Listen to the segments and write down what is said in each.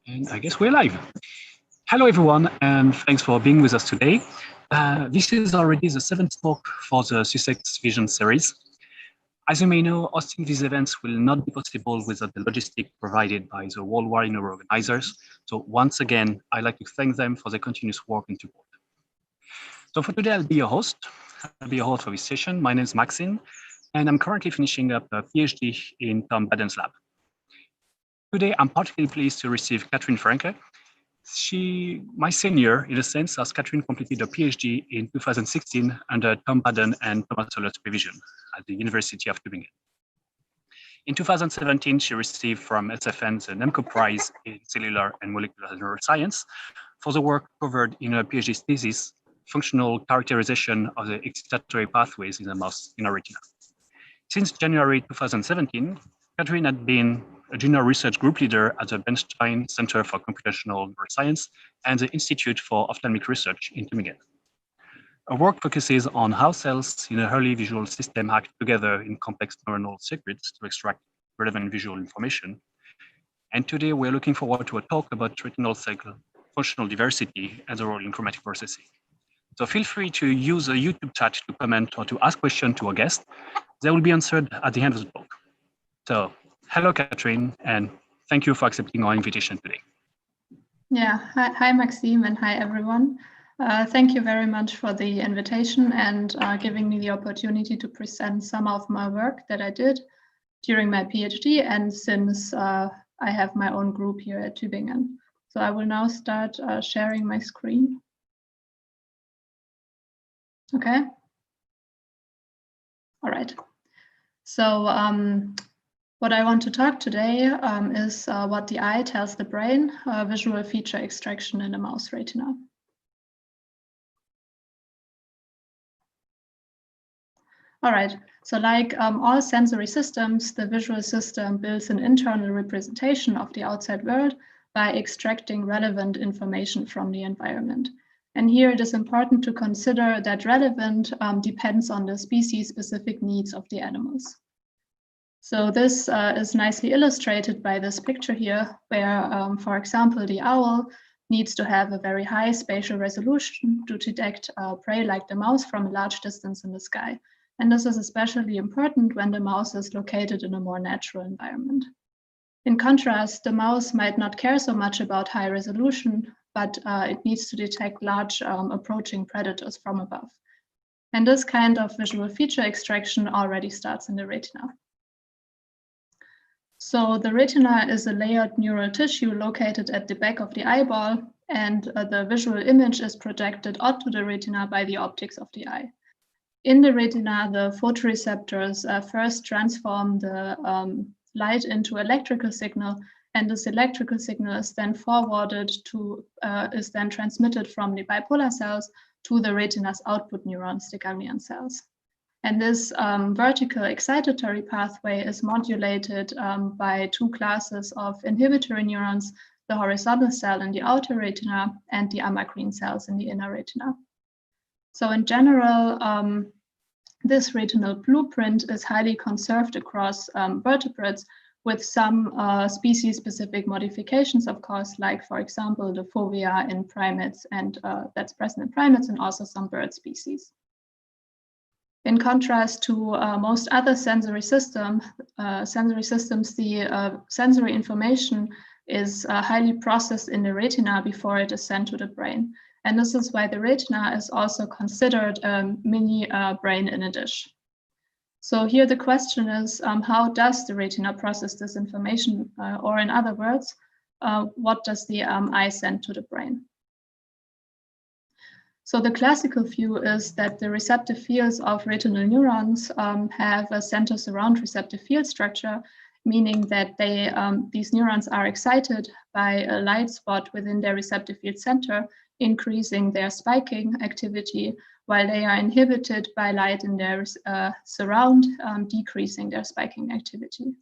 And I guess we're live. Hello, everyone, and thanks for being with us today. This is already the seventh talk for the Sussex Vision series. As you may know, hosting these events will not be possible without the logistic provided by the worldwide Neuro organizers. So once again, I'd like to thank them for their continuous work and support. So for today, I'll be your host. I'll be your host for this session. My name is Maxine, and I'm currently finishing up a PhD in Tom Baden's lab. Today, I'm particularly pleased to receive Katrin Franke. My senior, in a sense, as Katrin completed a PhD in 2016 under Tom Baden and Thomas Soller's supervision at the University of Tübingen. In 2017, she received from SFN the Nemco Prize in Cellular and Molecular Neuroscience for the work covered in her PhD thesis, Functional Characterization of the Excitatory Pathways in the Mouse in the Retina. Since January 2017, Katrin had been a junior research group leader at the Bernstein Center for Computational Neuroscience and the Institute for Ophthalmic Research in Tübingen. Her work focuses on how cells in a early visual system act together in complex neuronal circuits to extract relevant visual information. And today we're looking forward to a talk about retinal cell functional diversity and the role in chromatic processing. So feel free to use a YouTube chat to comment or to ask questions to our guest. They will be answered at the end of the talk. So hello, Katrin, and thank you for accepting our invitation today. Yeah, hi Maxime, and hi everyone. Thank you very much for the invitation and giving me the opportunity to present some of my work that I did during my PhD and since I have my own group here at Tübingen. So I will now start sharing my screen. Okay. All right. So what I want to talk today is what the eye tells the brain, visual feature extraction in a mouse retina. All right, so like all sensory systems, the visual system builds an internal representation of the outside world by extracting relevant information from the environment. And here it is important to consider that relevant depends on the species-specific needs of the animals. So this is nicely illustrated by this picture here, where, for example, the owl needs to have a very high spatial resolution to detect prey like the mouse from a large distance in the sky. And this is especially important when the mouse is located in a more natural environment. In contrast, the mouse might not care so much about high resolution, but it needs to detect large approaching predators from above. And this kind of visual feature extraction already starts in the retina. So the retina is a layered neural tissue located at the back of the eyeball, and the visual image is projected onto the retina by the optics of the eye. In the retina, the photoreceptors first transform the light into electrical signal, and this electrical signal is then transmitted from the bipolar cells to the retina's output neurons, the ganglion cells. And this vertical excitatory pathway is modulated by two classes of inhibitory neurons, the horizontal cell in the outer retina and the amacrine cells in the inner retina. So in general, this retinal blueprint is highly conserved across vertebrates with some species-specific modifications, of course, like, for example, the fovea in primates, and that's present in primates and also some bird species. In contrast to most other sensory systems, the sensory information is highly processed in the retina before it is sent to the brain. And this is why the retina is also considered a mini brain in a dish. So here the question is, how does the retina process this information? Or in other words, what does the eye send to the brain? So the classical view is that the receptive fields of retinal neurons have a center surround receptive field structure, meaning that these neurons are excited by a light spot within their receptive field center, increasing their spiking activity, while they are inhibited by light in their surround, decreasing their spiking activity.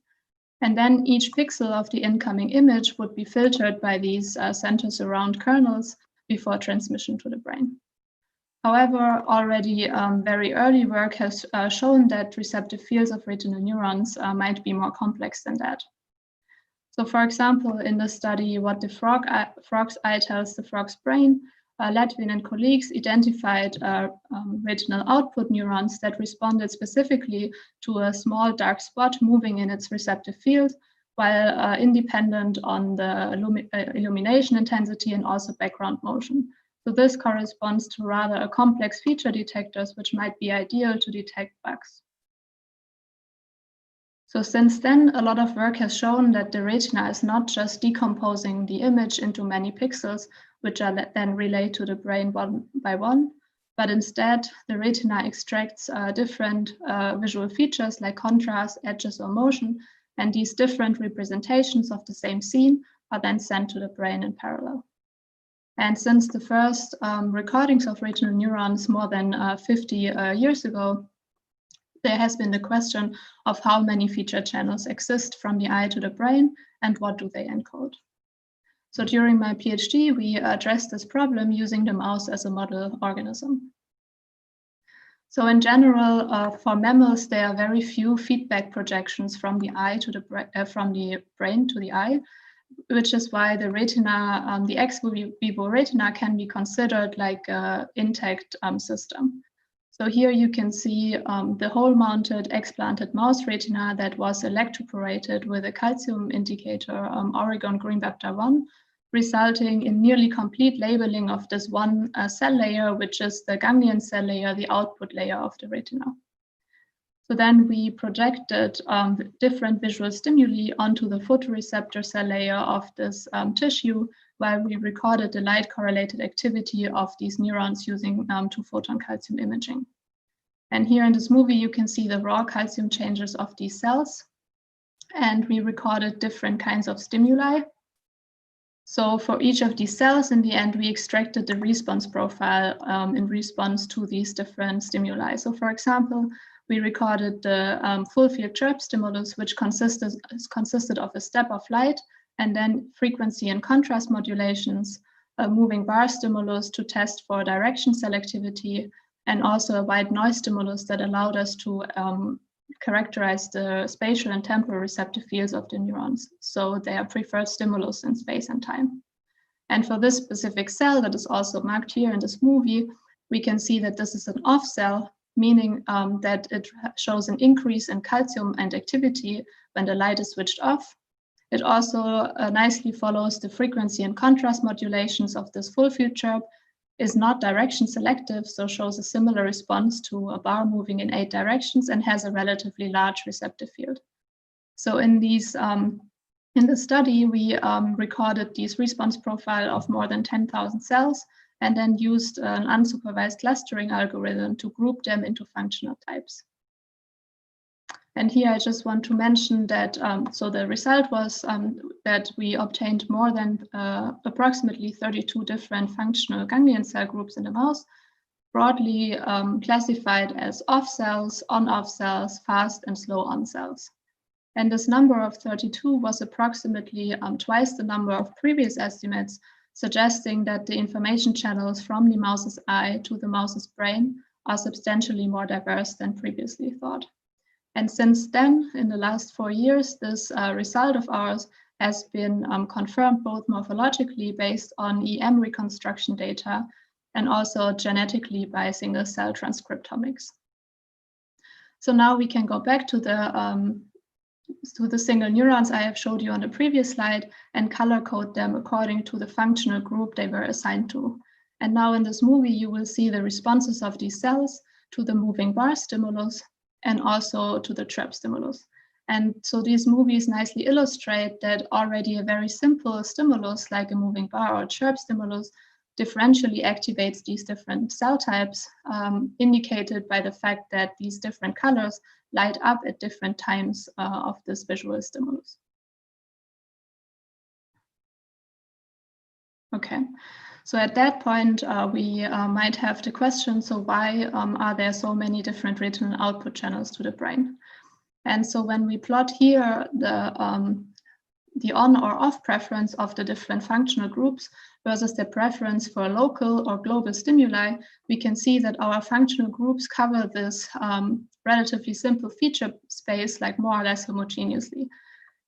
And then each pixel of the incoming image would be filtered by these center surround kernels before transmission to the brain. However, already very early work has shown that receptive fields of retinal neurons might be more complex than that. So for example, in the study, what the frog's eye tells the frog's brain, Latvian and colleagues identified retinal output neurons that responded specifically to a small dark spot moving in its receptive field, while independent on the illumination intensity and also background motion. So this corresponds to rather a complex feature detectors, which might be ideal to detect bugs. So since then, a lot of work has shown that the retina is not just decomposing the image into many pixels, which are then relayed to the brain one by one, but instead the retina extracts different visual features like contrast, edges, or motion, and these different representations of the same scene are then sent to the brain in parallel. And since the first recordings of retinal neurons more than 50 years ago, there has been the question of how many feature channels exist from the eye to the brain and what do they encode. So during my PhD, we addressed this problem using the mouse as a model organism. So in general, for mammals, there are very few feedback projections from the eye to from the brain to the eye, which is why the retina, the ex vivo retina, can be considered like an intact system. So here you can see the hole-mounted explanted mouse retina that was electroporated with a calcium indicator, Oregon green Bapta 1, resulting in nearly complete labeling of this one cell layer, which is the ganglion cell layer, the output layer of the retina. So then we projected different visual stimuli onto the photoreceptor cell layer of this tissue, while we recorded the light correlated activity of these neurons using 2-photon calcium imaging. And here in this movie, you can see the raw calcium changes of these cells. And we recorded different kinds of stimuli. So for each of these cells, in the end, we extracted the response profile in response to these different stimuli. So for example, we recorded the full field chirp stimulus, which consisted of a step of light and then frequency and contrast modulations, a moving bar stimulus to test for direction selectivity, and also a white noise stimulus that allowed us to characterize the spatial and temporal receptive fields of the neurons. So they are preferred stimulus in space and time. And for this specific cell that is also marked here in this movie, we can see that this is an off cell, meaning that it shows an increase in calcium and activity when the light is switched off. It also nicely follows the frequency and contrast modulations of this full field chirp, is not direction selective, so shows a similar response to a bar moving in 8 directions and has a relatively large receptive field. So in these, in the study, we recorded these response profile of more than 10,000 cells and then used an unsupervised clustering algorithm to group them into functional types. And here I just want to mention that, so the result was that we obtained more than approximately 32 different functional ganglion cell groups in the mouse, broadly classified as off cells, on-off cells, fast and slow on cells. And this number of 32 was approximately twice the number of previous estimates, suggesting that the information channels from the mouse's eye to the mouse's brain are substantially more diverse than previously thought. And since then, in the last 4 years, this result of ours has been confirmed both morphologically based on EM reconstruction data and also genetically by single cell transcriptomics. So now we can go back to the single neurons I have showed you on the previous slide and color code them according to the functional group they were assigned to. And now in this movie, you will see the responses of these cells to the moving bar stimulus and also to the chirp stimulus. And so these movies nicely illustrate that already a very simple stimulus like a moving bar or chirp stimulus differentially activates these different cell types, indicated by the fact that these different colors light up at different times of this visual stimulus. Okay. So at that point, we might have the question, so why are there so many different retinal output channels to the brain? And so when we plot here the on or off preference of the different functional groups versus their preference for local or global stimuli, we can see that our functional groups cover this relatively simple feature space like more or less homogeneously.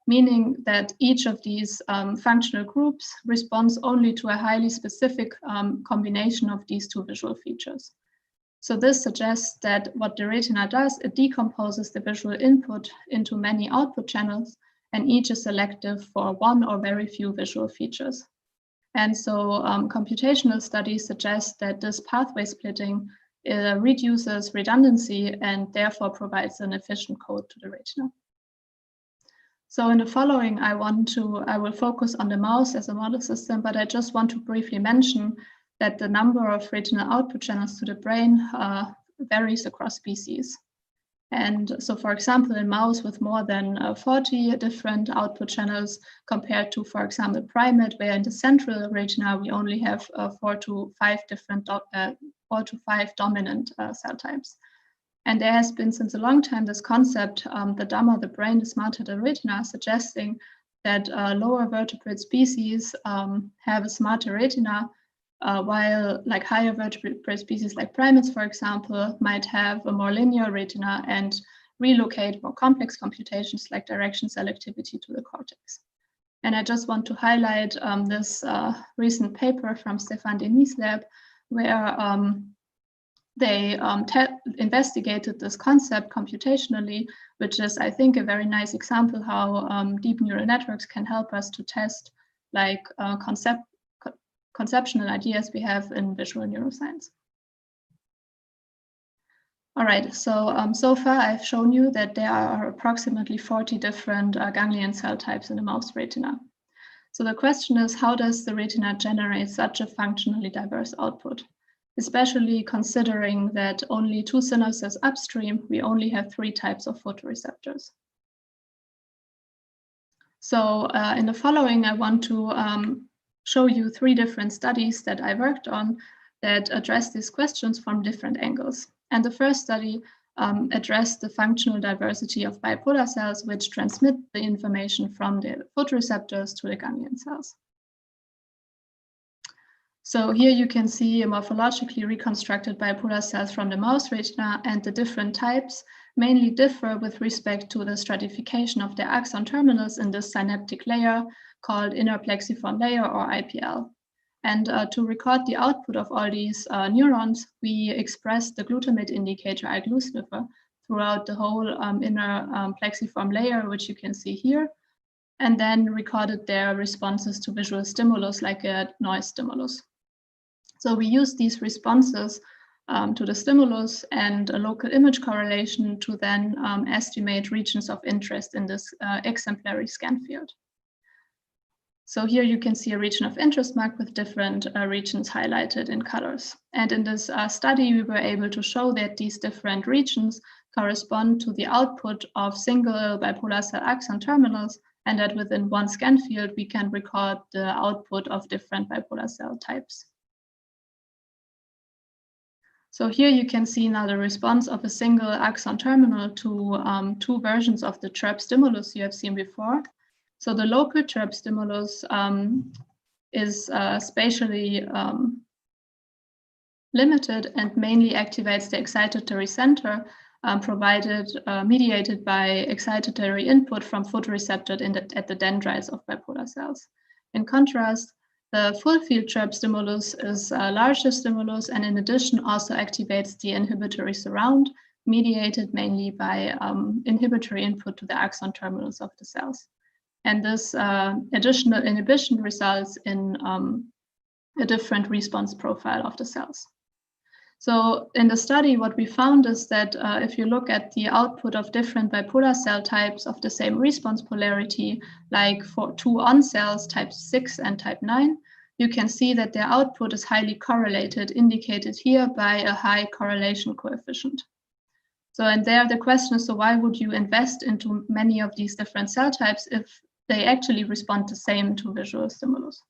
meaning that each of these functional groups responds only to a highly specific combination of these two visual features. So this suggests that what the retina does, it decomposes the visual input into many output channels, and each is selective for one or very few visual features. And so computational studies suggest that this pathway splitting reduces redundancy and therefore provides an efficient code to the retina. So in the following, I will focus on the mouse as a model system, but I just want to briefly mention that the number of retinal output channels to the brain varies across species. And so, for example, in mouse with more than 40 different output channels compared to, for example, primate, where in the central retina we only have 4 to 5 dominant cell types. And there has been since a long time this concept, the dumber the brain, the smarter the retina, suggesting that lower vertebrate species have a smarter retina, while like higher vertebrate species like primates, for example, might have a more linear retina and relocate more complex computations like direction selectivity to the cortex. And I just want to highlight this recent paper from Stéphane Denis' lab, where they investigated this concept computationally, which is, I think, a very nice example how deep neural networks can help us to test like conceptual ideas we have in visual neuroscience. All right, so so far I've shown you that there are approximately 40 different ganglion cell types in the mouse retina. So the question is, how does the retina generate such a functionally diverse output? Especially considering that only 2 synapses upstream, we only have 3 types of photoreceptors. So in the following, I want to show you 3 different studies that I worked on that address these questions from different angles. And the first study addressed the functional diversity of bipolar cells, which transmit the information from the photoreceptors to the ganglion cells. So here you can see morphologically reconstructed bipolar cells from the mouse retina, and the different types mainly differ with respect to the stratification of their axon terminals in this synaptic layer called inner plexiform layer, or IPL. And to record the output of all these neurons, we expressed the glutamate indicator iGlu sniffer throughout the whole inner plexiform layer, which you can see here, and then recorded their responses to visual stimulus like a noise stimulus. So we use these responses to the stimulus and a local image correlation to then estimate regions of interest in this exemplary scan field. So here you can see a region of interest marked with different regions highlighted in colors. And in this study, we were able to show that these different regions correspond to the output of single bipolar cell axon terminals, and that within one scan field, we can record the output of different bipolar cell types. So here you can see now the response of a single axon terminal to 2 versions of the chirp stimulus you have seen before. So the local chirp stimulus is spatially limited and mainly activates the excitatory center mediated by excitatory input from photoreceptor at the dendrites of bipolar cells. In contrast, the full field chirp stimulus is a larger stimulus, and in addition also activates the inhibitory surround, mediated mainly by inhibitory input to the axon terminals of the cells. And this additional inhibition results in a different response profile of the cells. So in the study, what we found is that if you look at the output of different bipolar cell types of the same response polarity, like for 2 on cells, type 6 and type 9, you can see that their output is highly correlated, indicated here by a high correlation coefficient. So, and there the question is, so why would you invest into many of these different cell types if they actually respond the same to visual stimulus?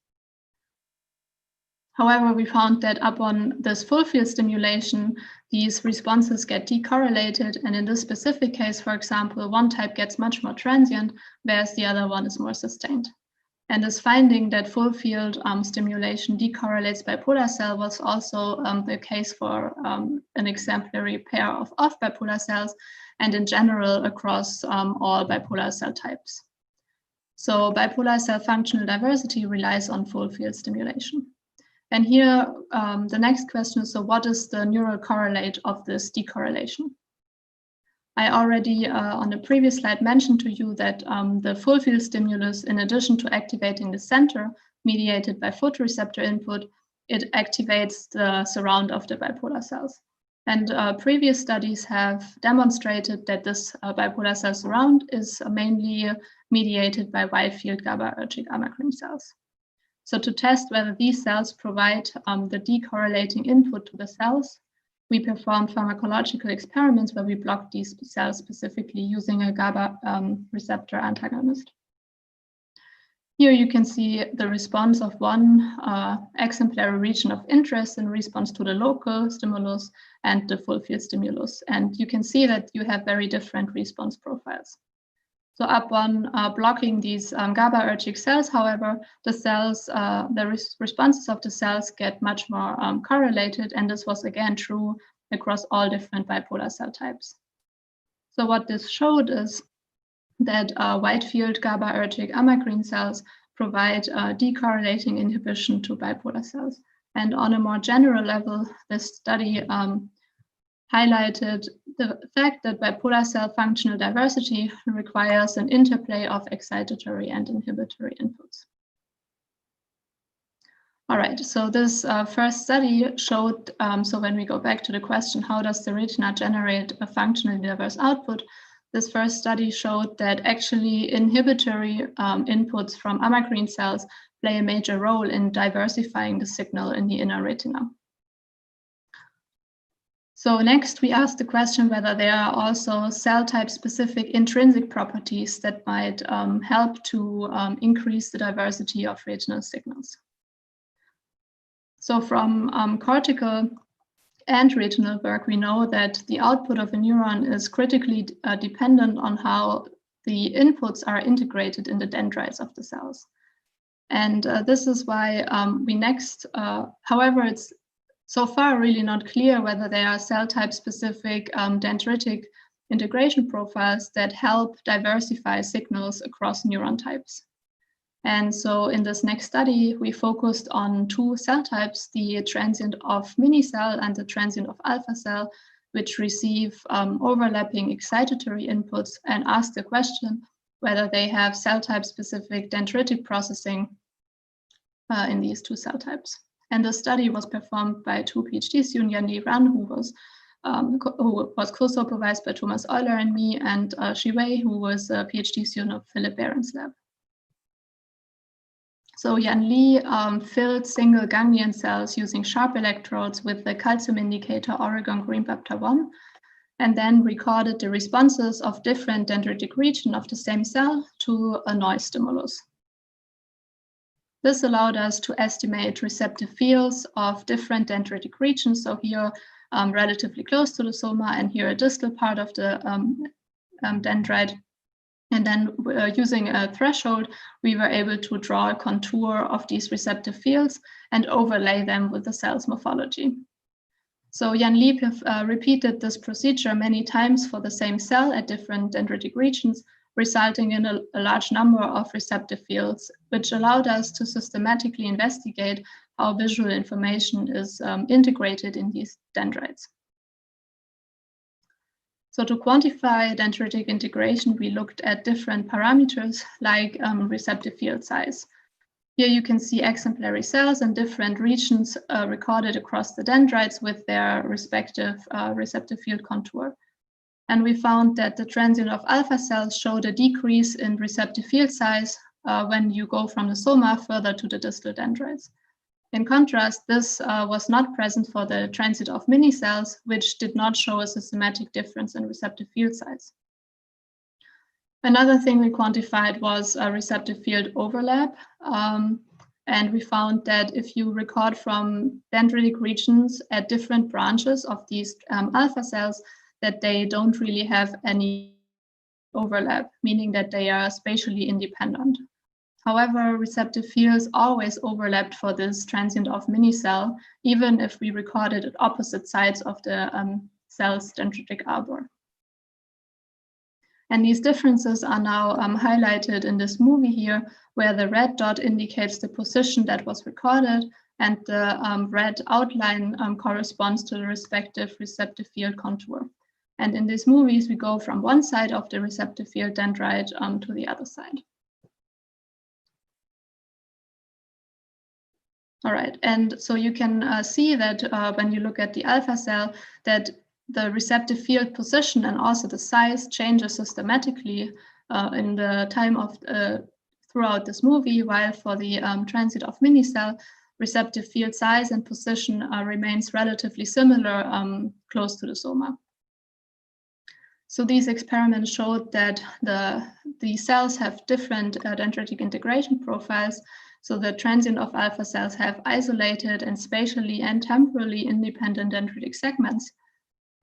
However, we found that upon this full field stimulation, these responses get decorrelated. And in this specific case, for example, one type gets much more transient, whereas the other one is more sustained. And this finding that full field stimulation decorrelates bipolar cell was also the case for an exemplary pair of off-bipolar cells, and in general across all bipolar cell types. So bipolar cell functional diversity relies on full field stimulation. And here, the next question is, so what is the neural correlate of this decorrelation? I already, on the previous slide, mentioned to you that the full field stimulus, in addition to activating the center mediated by photoreceptor input, it activates the surround of the bipolar cells. And previous studies have demonstrated that this bipolar cell surround is mainly mediated by wide field GABAergic amacrine cells. So to test whether these cells provide the decorrelating input to the cells, we performed pharmacological experiments where we blocked these cells specifically using a GABA receptor antagonist. Here you can see the response of one exemplary region of interest in response to the local stimulus and the full field stimulus. And you can see that you have very different response profiles. So upon blocking these GABAergic cells, however, the cells, the responses of the cells get much more correlated, and this was again true across all different bipolar cell types. So what this showed is that wide field GABAergic amacrine cells provide decorrelating inhibition to bipolar cells. And on a more general level, this study highlighted the fact that bipolar cell functional diversity requires an interplay of excitatory and inhibitory inputs. All right, so this first study showed, so when we go back to the question, how does the retina generate a functionally diverse output? This first study showed that actually inhibitory inputs from amacrine cells play a major role in diversifying the signal in the inner retina. So next, we asked the question whether there are also cell type specific intrinsic properties that might help to increase the diversity of retinal signals. So from cortical and retinal work, we know that the output of a neuron is critically dependent on how the inputs are integrated in the dendrites of the cells. And this is why we next, however, it's so far really not clear whether there are cell type specific dendritic integration profiles that help diversify signals across neuron types. And so in this next study, we focused on two cell types, the transient of mini cell and the transient of alpha cell, which receive overlapping excitatory inputs, and asked the question whether they have cell type specific dendritic processing in these two cell types. And the study was performed by two PhD students, Yan-Li Ran, who was co-supervised by Thomas Euler and me, and Shi Wei, who was a PhD student of Philip Barron's lab. So Yan-Li filled single ganglion cells using sharp electrodes with the calcium indicator Oregon green bapta 1, and then recorded the responses of different dendritic regions of the same cell to a noise stimulus. This allowed us to estimate receptive fields of different dendritic regions. So here, relatively close to the soma, and here a distal part of the dendrite. And then using a threshold, we were able to draw a contour of these receptive fields and overlay them with the cell's morphology. So Yan-Li repeated this procedure many times for the same cell at different dendritic regions, resulting in a large number of receptive fields, which allowed us to systematically investigate how visual information is integrated in these dendrites. So to quantify dendritic integration, we looked at different parameters like receptive field size. Here you can see exemplary cells in different regions recorded across the dendrites with their respective receptive field contour. And we found that the transient of alpha cells showed a decrease in receptive field size when you go from the soma further to the distal dendrites. In contrast, this was not present for the transient of mini cells, which did not show a systematic difference in receptive field size. Another thing we quantified was a receptive field overlap. And we found that if you record from dendritic regions at different branches of these alpha cells, that they don't really have any overlap, meaning that they are spatially independent. However, receptive fields always overlapped for this transient of mini cell, even if we recorded at opposite sides of the cell's dendritic arbor. And these differences are now highlighted in this movie here, where the red dot indicates the position that was recorded, and the red outline corresponds to the respective receptive field contour. And in these movies, we go from one side of the receptive field dendrite to the other side. All right, and so you can see that when you look at the alpha cell, that the receptive field position and also the size changes systematically in the time of throughout this movie, while for the transient of mini cell, receptive field size and position remains relatively similar close to the soma. So these experiments showed that the cells have different dendritic integration profiles. So the transient of alpha cells have isolated and spatially and temporally independent dendritic segments.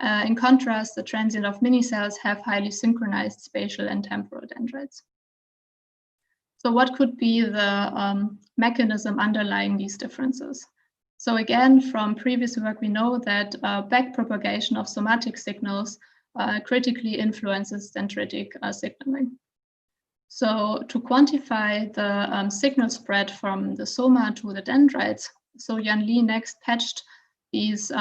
In contrast, the transient of mini cells have highly synchronized spatial and temporal dendrites. So what could be the mechanism underlying these differences? So again, from previous work, we know that backpropagation of somatic signals critically influences dendritic signaling. So to quantify the signal spread from the soma to the dendrites, so Yan Li next patched these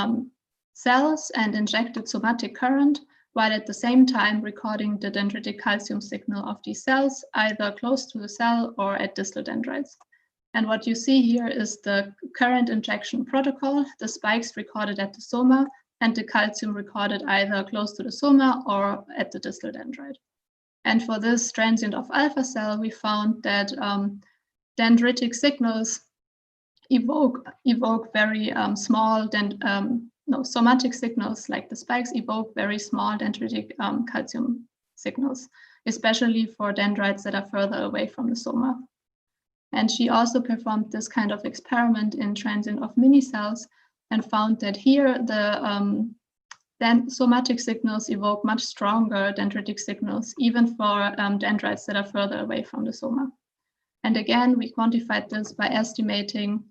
cells and injected somatic current, while at the same time recording the dendritic calcium signal of these cells, either close to the cell or at distal dendrites. And what you see here is the current injection protocol, the spikes recorded at the soma, and the calcium recorded either close to the soma or at the distal dendrite. And for this transient of alpha cell, we found that dendritic signals evoke very small, somatic signals like the spikes evoke very small dendritic calcium signals, especially for dendrites that are further away from the soma. And she also performed this kind of experiment in transient of mini cells and found that here the then somatic signals evoke much stronger dendritic signals, even for dendrites that are further away from the soma. And again, we quantified this by estimating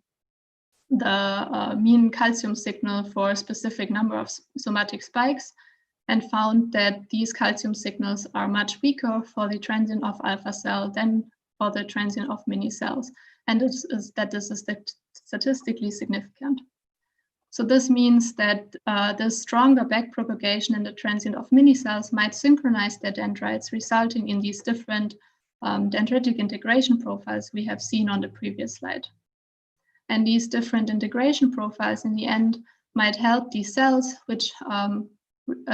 the mean calcium signal for a specific number of somatic spikes, and found that these calcium signals are much weaker for the transient of alpha cell than for the transient of mini cells. And this is statistically significant. So this means that the stronger backpropagation in the transient of mini cells might synchronize their dendrites, resulting in these different dendritic integration profiles we have seen on the previous slide. And these different integration profiles in the end might help these cells, which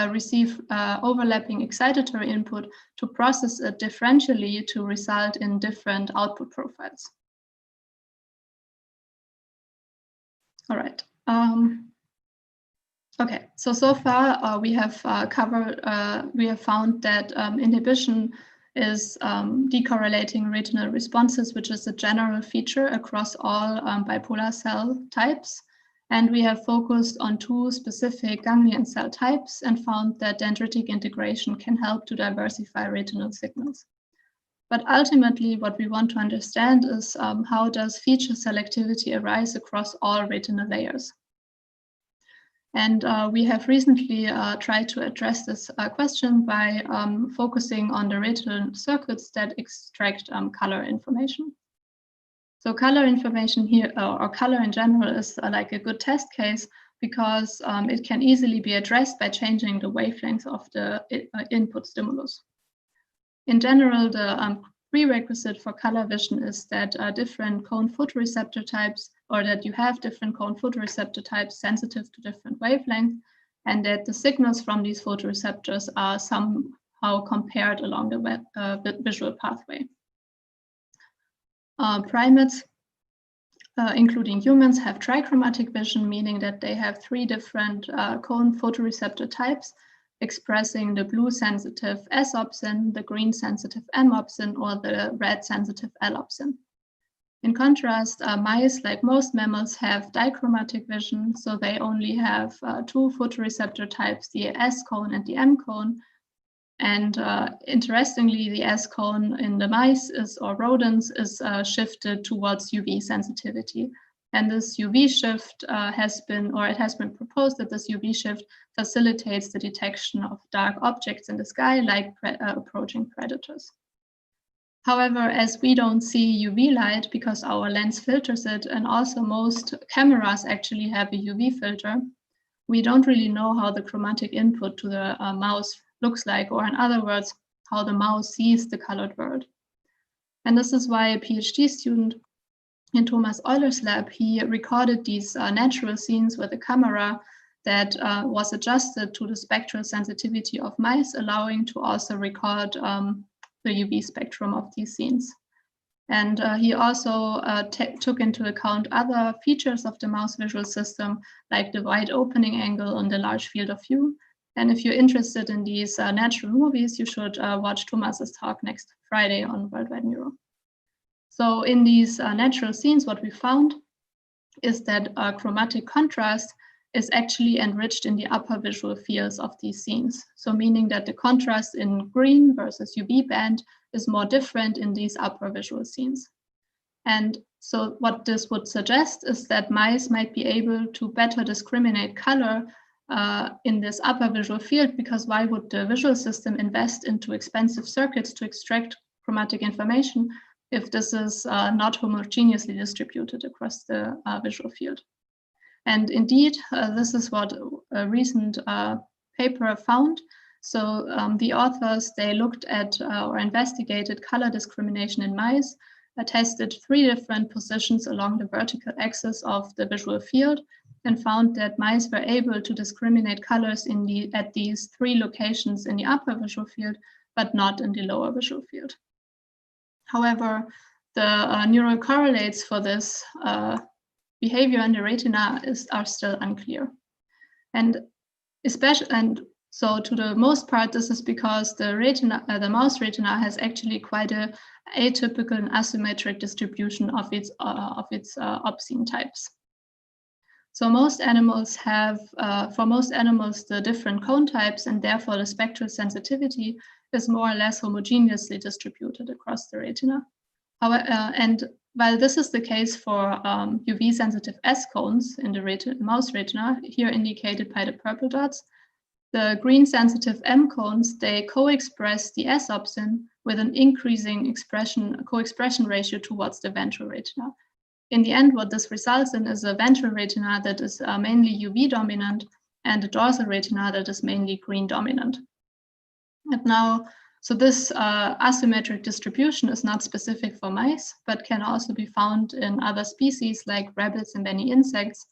receive overlapping excitatory input, to process it differentially to result in different output profiles. All right. Okay, so far we have found that inhibition is decorrelating retinal responses, which is a general feature across all bipolar cell types. And we have focused on two specific ganglion cell types and found that dendritic integration can help to diversify retinal signals. But ultimately, what we want to understand is how does feature selectivity arise across all retinal layers? And we have recently tried to address this question by focusing on the retinal circuits that extract color information. So color information here, or color in general, is like a good test case because it can easily be addressed by changing the wavelength of the input stimulus. In general, the prerequisite for color vision is that different cone photoreceptor types, or that you have different cone photoreceptor types sensitive to different wavelengths, and that the signals from these photoreceptors are somehow compared along the visual pathway. Primates, including humans, have trichromatic vision, meaning that they have three different cone photoreceptor types expressing the blue sensitive S-opsin, the green sensitive M-opsin, or the red sensitive L-opsin. In contrast, mice, like most mammals, have dichromatic vision, so they only have two photoreceptor types, the S cone and the M cone. And interestingly, the S cone in the mice or rodents is shifted towards UV sensitivity. And this UV shift has been proposed that this UV shift facilitates the detection of dark objects in the sky, like approaching predators. However, as we don't see UV light because our lens filters it, and also most cameras actually have a UV filter, we don't really know how the chromatic input to the mouse looks like, or in other words, how the mouse sees the colored world. And this is why a PhD student in Thomas Euler's lab, he recorded these natural scenes with a camera that was adjusted to the spectral sensitivity of mice, allowing to also record the UV spectrum of these scenes. And he also took into account other features of the mouse visual system, like the wide opening angle and the large field of view. And if you're interested in these natural movies, you should watch Thomas's talk next Friday on Worldwide Neuro. So in these natural scenes, what we found is that chromatic contrast is actually enriched in the upper visual fields of these scenes. So meaning that the contrast in green versus UV band is more different in these upper visual scenes. And so what this would suggest is that mice might be able to better discriminate color in this upper visual field, because why would the visual system invest into expensive circuits to extract chromatic information if this is not homogeneously distributed across the visual field? And indeed, this is what a recent paper found. So the authors, they looked at or investigated color discrimination in mice, tested 3 different positions along the vertical axis of the visual field, and found that mice were able to discriminate colors at these 3 locations in the upper visual field, but not in the lower visual field. However, the neural correlates for this behavior in the retina are still unclear. And so to the most part, this is because the mouse retina has actually quite a atypical and asymmetric distribution of its opsine types. So for most animals, the different cone types, and therefore the spectral sensitivity is more or less homogeneously distributed across the retina. And while this is the case for UV sensitive S cones in the mouse retina, here indicated by the purple dots, the green sensitive M cones, they co-express the S opsin with an increasing co-expression ratio towards the ventral retina. In the end, what this results in is a ventral retina that is mainly UV dominant and a dorsal retina that is mainly green dominant. And now, so this asymmetric distribution is not specific for mice, but can also be found in other species like rabbits and many insects.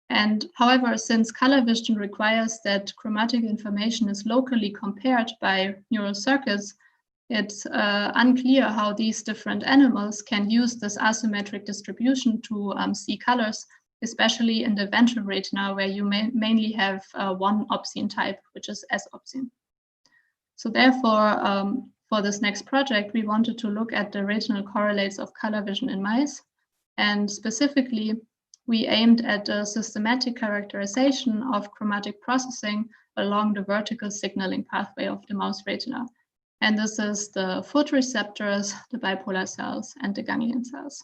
And however, since color vision requires that chromatic information is locally compared by neural circuits, it's unclear how these different animals can use this asymmetric distribution to see colors, especially in the ventral retina, where you mainly have one opsine type, which is S opsine. So therefore, for this next project, we wanted to look at the retinal correlates of color vision in mice. And specifically, we aimed at a systematic characterization of chromatic processing along the vertical signaling pathway of the mouse retina. And this is the photoreceptors, the bipolar cells, and the ganglion cells.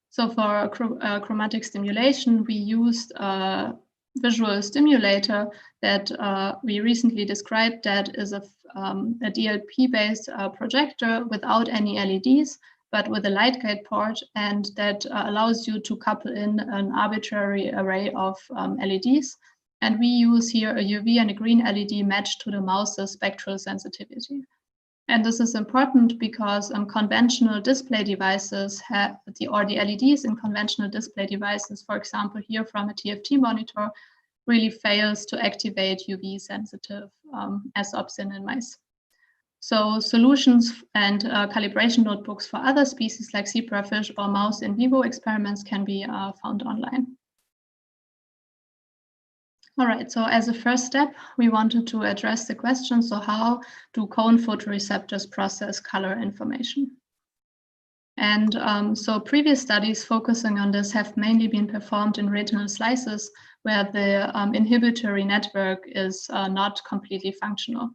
So for chromatic stimulation, we used a visual stimulator that we recently described that is a DLP-based projector without any LEDs, but with a light guide port, and that allows you to couple in an arbitrary array of LEDs. And we use here a UV and a green LED matched to the mouse's spectral sensitivity. And this is important because conventional display devices or the LEDs in conventional display devices, for example, here from a TFT monitor, really fails to activate UV sensitive S opsin in mice. So solutions and calibration notebooks for other species like zebrafish or mouse in vivo experiments can be found online. All right, so as a first step, we wanted to address the question, so how do cone photoreceptors process color information? And so previous studies focusing on this have mainly been performed in retinal slices where the inhibitory network is not completely functional.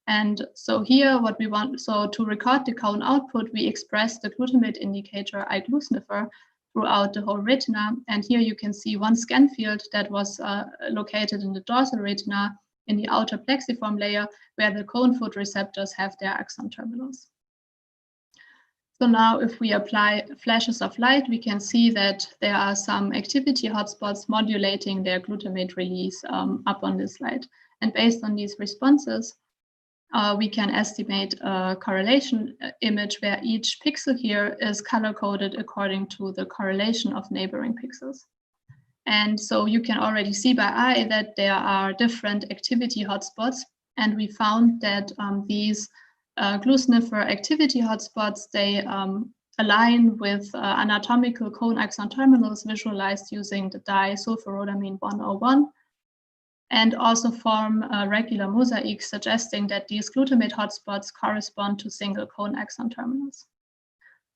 And so here what we want, so to record the cone output, we express the glutamate indicator eye-glue sniffer throughout the whole retina. And here you can see one scan field that was located in the dorsal retina in the outer plexiform layer, where the cone photoreceptors have their axon terminals. So now if we apply flashes of light, we can see that there are some activity hotspots modulating their glutamate release up on this light. And based on these responses, we can estimate a correlation image where each pixel here is color-coded according to the correlation of neighboring pixels. And so you can already see by eye that there are different activity hotspots. And we found that these glue sniffer activity hotspots, they align with anatomical cone axon terminals visualized using the dye sulforhodamine 101, and also form regular mosaics, suggesting that these glutamate hotspots correspond to single cone axon terminals.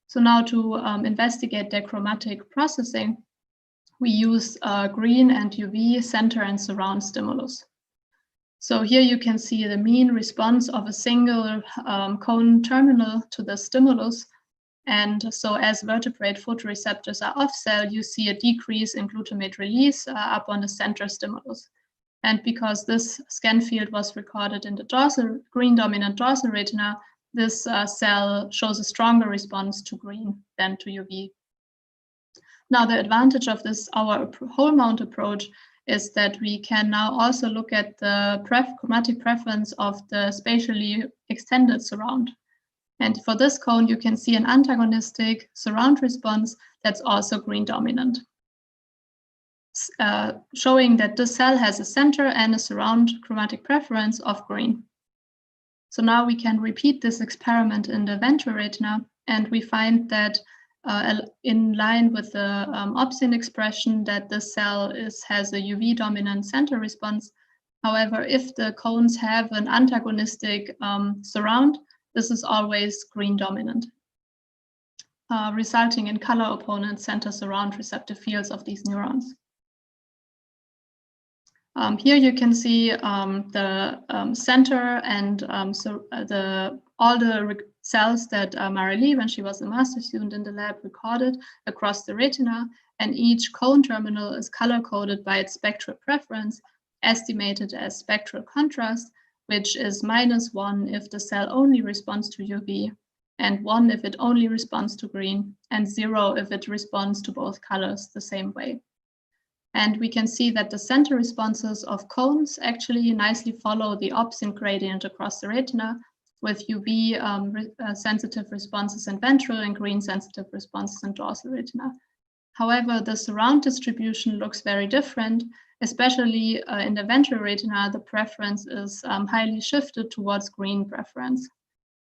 So now to investigate their chromatic processing, we use green and UV center and surround stimulus. So here you can see the mean response of a single cone terminal to the stimulus. And so as vertebrate photoreceptors are off cell, you see a decrease in glutamate release up on the center stimulus. And because this scan field was recorded in the dorsal, green dominant dorsal retina, this cell shows a stronger response to green than to UV. Now, the advantage of this, our whole mount approach, is that we can now also look at the chromatic preference of the spatially extended surround. And for this cone, you can see an antagonistic surround response that's also green dominant, showing that this cell has a center and a surround chromatic preference of green. So now we can repeat this experiment in the ventral retina, and we find that in line with the opsin expression that this cell has a UV dominant center response. However, if the cones have an antagonistic surround, this is always green dominant, resulting in color opponent center surround receptive fields of these neurons. Here you can see the center and all the cells that Marilee, when she was a master student in the lab, recorded across the retina, and each cone terminal is color-coded by its spectral preference, estimated as spectral contrast, which is -1 if the cell only responds to UV, and 1 if it only responds to green, and 0 if it responds to both colors the same way. And we can see that the center responses of cones actually nicely follow the opsin gradient across the retina, with UV sensitive responses in ventral and green sensitive responses in dorsal retina. However, the surround distribution looks very different, especially in the ventral retina. The preference is highly shifted towards green preference.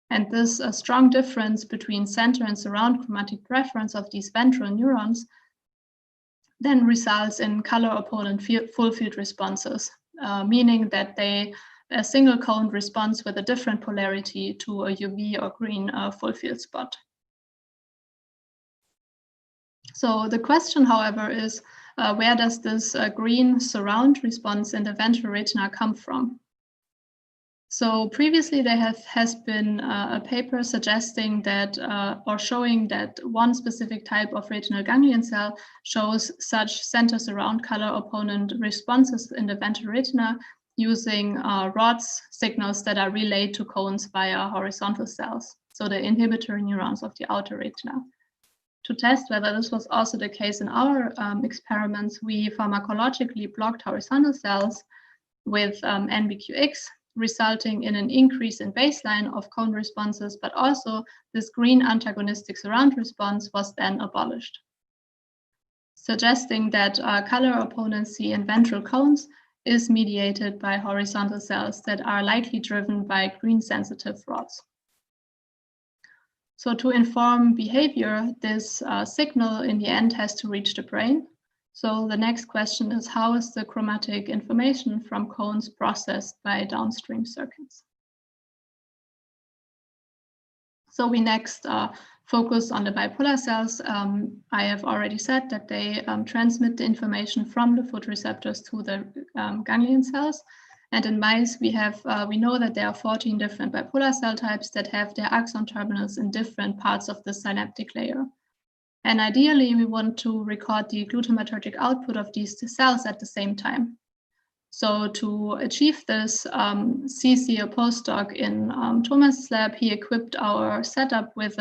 And this strong difference between center and surround chromatic preference of these ventral neurons then results in color opponent full field responses, meaning that a single cone responds with a different polarity to a UV or green full field spot. So the question, however, is where does this green surround response in the ventral retina come from? So previously there has been a paper suggesting that or showing that one specific type of retinal ganglion cell shows such center surround color opponent responses in the ventral retina using rods signals that are relayed to cones via horizontal cells, so the inhibitory neurons of the outer retina. To test whether this was also the case in our experiments, we pharmacologically blocked horizontal cells with NBQX, resulting in an increase in baseline of cone responses, but also this green antagonistic surround response was then abolished, suggesting that color opponency in ventral cones is mediated by horizontal cells that are likely driven by green sensitive rods. So to inform behavior, this signal in the end has to reach the brain. So the next question is, how is the chromatic information from cones processed by downstream circuits? So we next focus on the bipolar cells. I have already said that they transmit the information from the photoreceptors to the ganglion cells. And in mice, we know that there are 14 different bipolar cell types that have their axon terminals in different parts of the synaptic layer. And ideally, we want to record the glutamatergic output of these cells at the same time. So to achieve this, CC, a postdoc in Thomas' lab, he equipped our setup with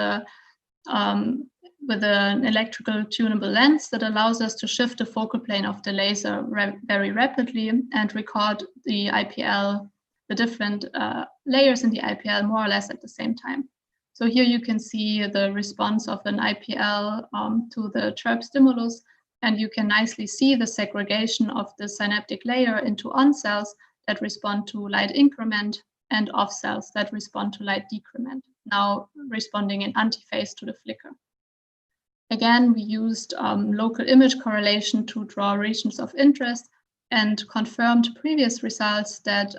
an electrical tunable lens that allows us to shift the focal plane of the laser very rapidly and record the IPL, the different layers in the IPL more or less at the same time. So here you can see the response of an IPL to the chirp stimulus, and you can nicely see the segregation of the synaptic layer into on cells that respond to light increment and off cells that respond to light decrement, now responding in antiphase to the flicker. Again, we used local image correlation to draw regions of interest and confirmed previous results that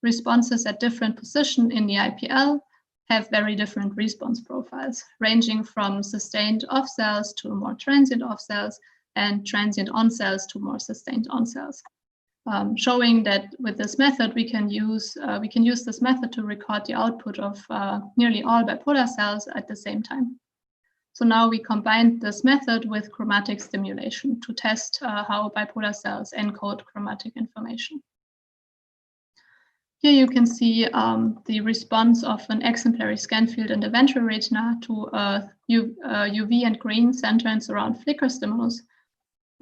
responses at different positions in the IPL have very different response profiles, ranging from sustained off cells to more transient off cells and transient on cells to more sustained on cells, showing that with this method we can use this method to record the output of nearly all bipolar cells at the same time. So now we combined this method with chromatic stimulation to test how bipolar cells encode chromatic information. Here you can see the response of an exemplary scan field in the ventral retina to UV and green center and surround flicker stimulus.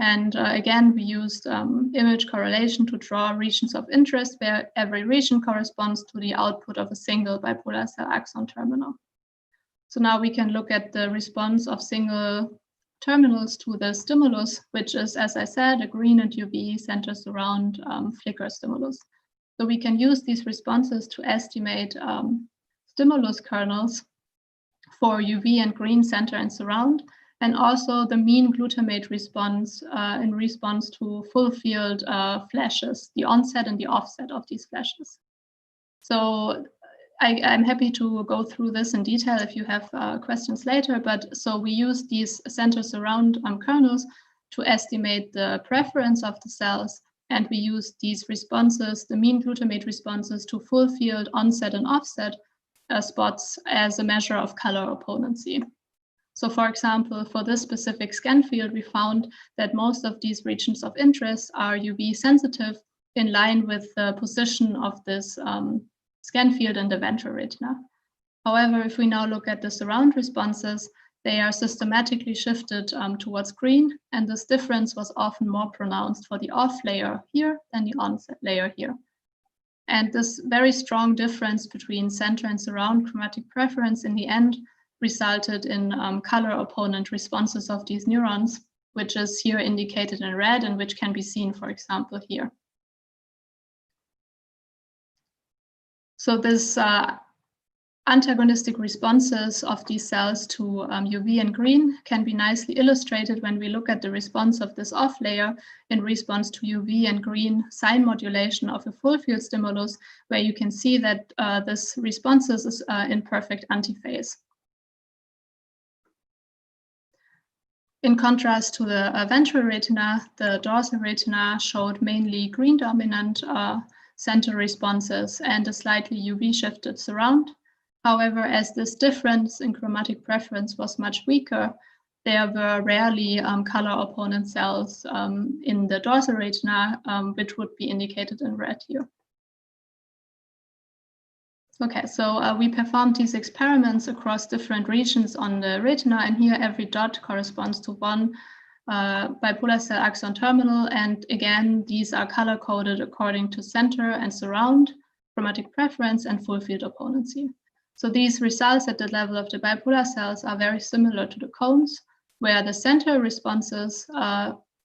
And again, we used image correlation to draw regions of interest where every region corresponds to the output of a single bipolar cell axon terminal. So now we can look at the response of single terminals to the stimulus, which is, as I said, a green and UV center surround flicker stimulus. So we can use these responses to estimate stimulus kernels for UV and green center and surround, and also the mean glutamate response in response to full field flashes, the onset and the offset of these flashes. So I'm happy to go through this in detail if you have questions later, but so we use these center surround kernels to estimate the preference of the cells. And we use these responses, the mean glutamate responses, to full field onset and offset spots as a measure of color opponency. So for example, for this specific scan field, we found that most of these regions of interest are UV sensitive in line with the position of this scan field in the ventral retina. However, if we now look at the surround responses, they are systematically shifted towards green, and this difference was often more pronounced for the off layer here than the onset layer here. And this very strong difference between center and surround chromatic preference in the end resulted in color opponent responses of these neurons, which is here indicated in red and which can be seen, for example, here. So this antagonistic responses of these cells to UV and green can be nicely illustrated when we look at the response of this off layer in response to UV and green sign modulation of a full field stimulus, where you can see that this responses is in perfect antiphase. In contrast to the ventral retina, the dorsal retina showed mainly green dominant center responses and a slightly UV shifted surround. However, as this difference in chromatic preference was much weaker, there were rarely color opponent cells in the dorsal retina, which would be indicated in red here. Okay, so we performed these experiments across different regions on the retina, and here every dot corresponds to one bipolar cell axon terminal, and again, these are color coded according to center and surround, chromatic preference, and full field opponency. So these results at the level of the bipolar cells are very similar to the cones, where the center responses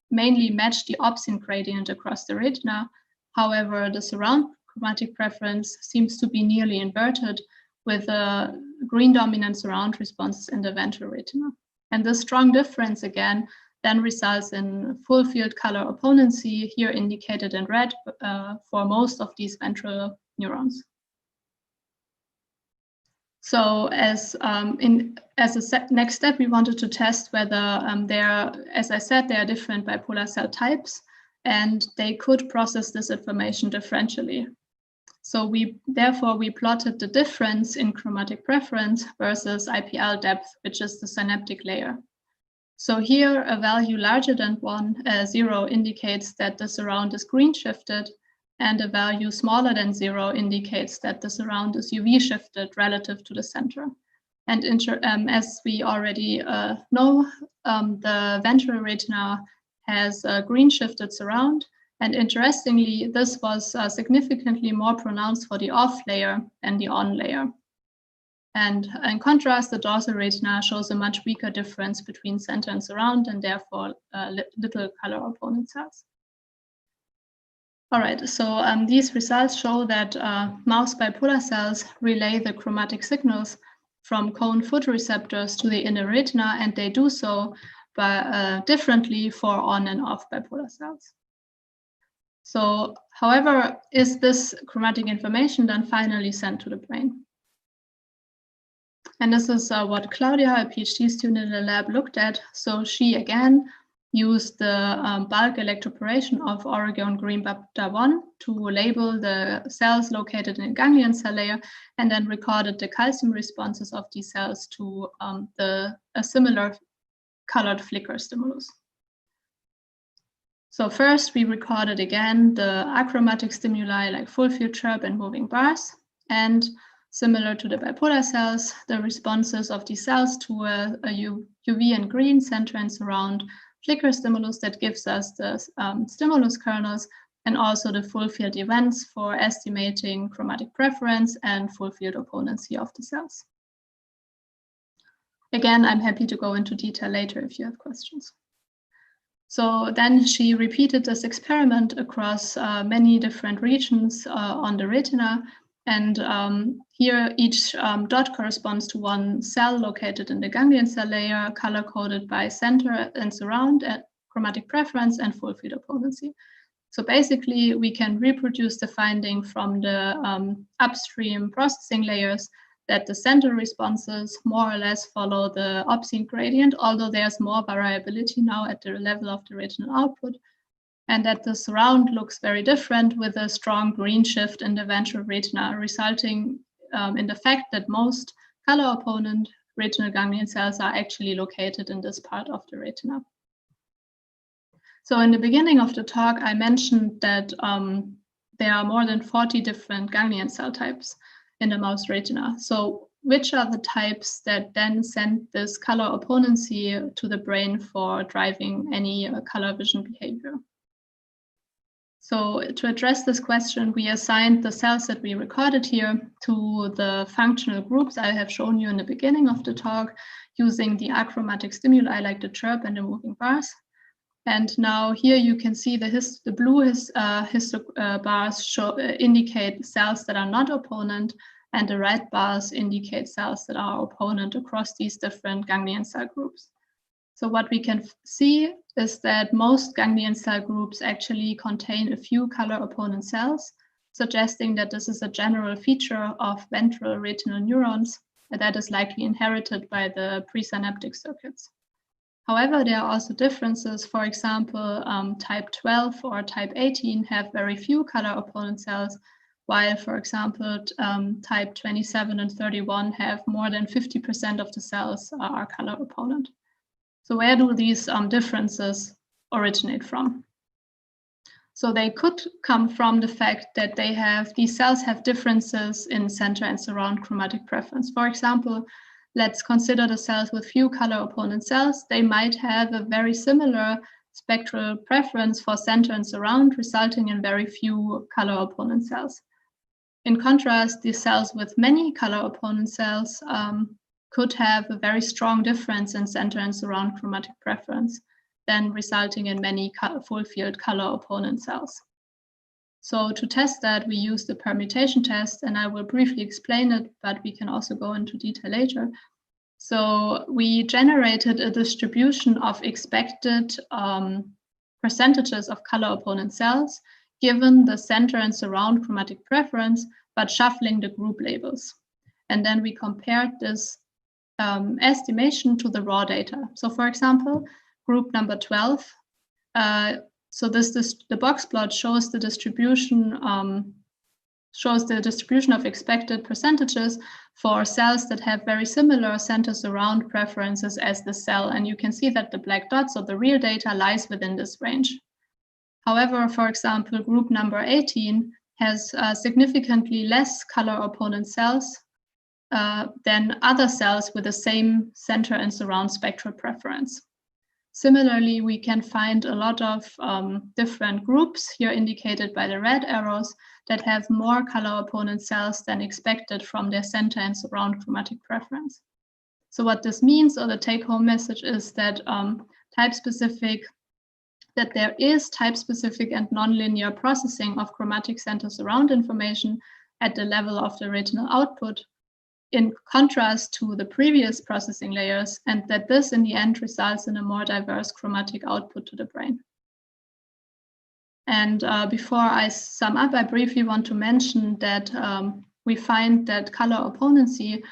mainly match the opsin gradient across the retina. However, the surround chromatic preference seems to be nearly inverted, with a green dominant surround responses in the ventral retina. And this strong difference again then results in full field color opponency, here indicated in red, for most of these ventral neurons. So as a next step, we wanted to test whether as I said, there are different bipolar cell types, and they could process this information differentially. So therefore we plotted the difference in chromatic preference versus IPL depth, which is the synaptic layer. So here a value larger than 0 indicates that the surround is green shifted, and a value smaller than 0 indicates that the surround is UV shifted relative to the center. And as we already know, the ventral retina has a green shifted surround. And interestingly, this was significantly more pronounced for the off layer than the on layer. And in contrast, the dorsal retina shows a much weaker difference between center and surround, and therefore little color opponent cells. All right, so these results show that mouse bipolar cells relay the chromatic signals from cone photoreceptors to the inner retina, and they do so differently for on and off bipolar cells. So, however, is this chromatic information then finally sent to the brain? And this is what Claudia, a PhD student in the lab, looked at. So she again used the bulk electroporation of Oregon green beta-1 to label the cells located in the ganglion cell layer, and then recorded the calcium responses of these cells to a similar colored flicker stimulus. So first we recorded again the achromatic stimuli like full field chirp and moving bars, and similar to the bipolar cells, the responses of these cells to a UV and green center and surround flicker stimulus that gives us the stimulus kernels, and also the full field events for estimating chromatic preference and full field opponency of the cells. Again, I'm happy to go into detail later if you have questions. So then she repeated this experiment across many different regions on the retina. And here each dot corresponds to one cell located in the ganglion cell layer, color-coded by center and surround, chromatic preference, and full field opponency. So basically, we can reproduce the finding from the upstream processing layers that the center responses more or less follow the obscene gradient, although there's more variability now at the level of the retinal output, and that the surround looks very different with a strong green shift in the ventral retina, resulting in the fact that most color opponent retinal ganglion cells are actually located in this part of the retina. So in the beginning of the talk, I mentioned that there are more than 40 different ganglion cell types in the mouse retina. So which are the types that then send this color opponency to the brain for driving any color vision behavior? So to address this question, we assigned the cells that we recorded here to the functional groups I have shown you in the beginning of the talk, using the achromatic stimuli like the chirp and the moving bars. And now here you can see the blue bars indicate cells that are not opponent, and the red bars indicate cells that are opponent across these different ganglion cell groups. So what we can see is that most ganglion cell groups actually contain a few color opponent cells, suggesting that this is a general feature of ventral retinal neurons that is likely inherited by the presynaptic circuits. However, there are also differences. For example, type 12 or type 18 have very few color opponent cells, while, for example, type 27 and 31 have more than 50% of the cells are color opponent. So where do these differences originate from? So they could come from the fact that these cells have differences in center and surround chromatic preference. For example, let's consider the cells with few color opponent cells. They might have a very similar spectral preference for center and surround, resulting in very few color opponent cells. In contrast, the cells with many color opponent cells could have a very strong difference in center and surround chromatic preference, then resulting in many full field color opponent cells. So to test that, we use the permutation test, and I will briefly explain it, but we can also go into detail later. So we generated a distribution of expected percentages of color opponent cells, given the center and surround chromatic preference, but shuffling the group labels. And then we compared this estimation to the raw data. So for example, group number 12, the box plot shows the distribution shows the distribution of expected percentages for cells that have very similar center surround preferences as the cell. And you can see that the black dots, or the real data, lies within this range. However, for example, group number 18 has significantly less color opponent cells than other cells with the same center and surround spectral preference. Similarly, we can find a lot of different groups, here indicated by the red arrows, that have more color opponent cells than expected from their center and surround chromatic preference. So what this means, or the take-home message, is that there is type-specific and nonlinear processing of chromatic center surround information at the level of the retinal output, in contrast to the previous processing layers, and that this in the end results in a more diverse chromatic output to the brain. And before I sum up, I briefly want to mention that we find that color opponency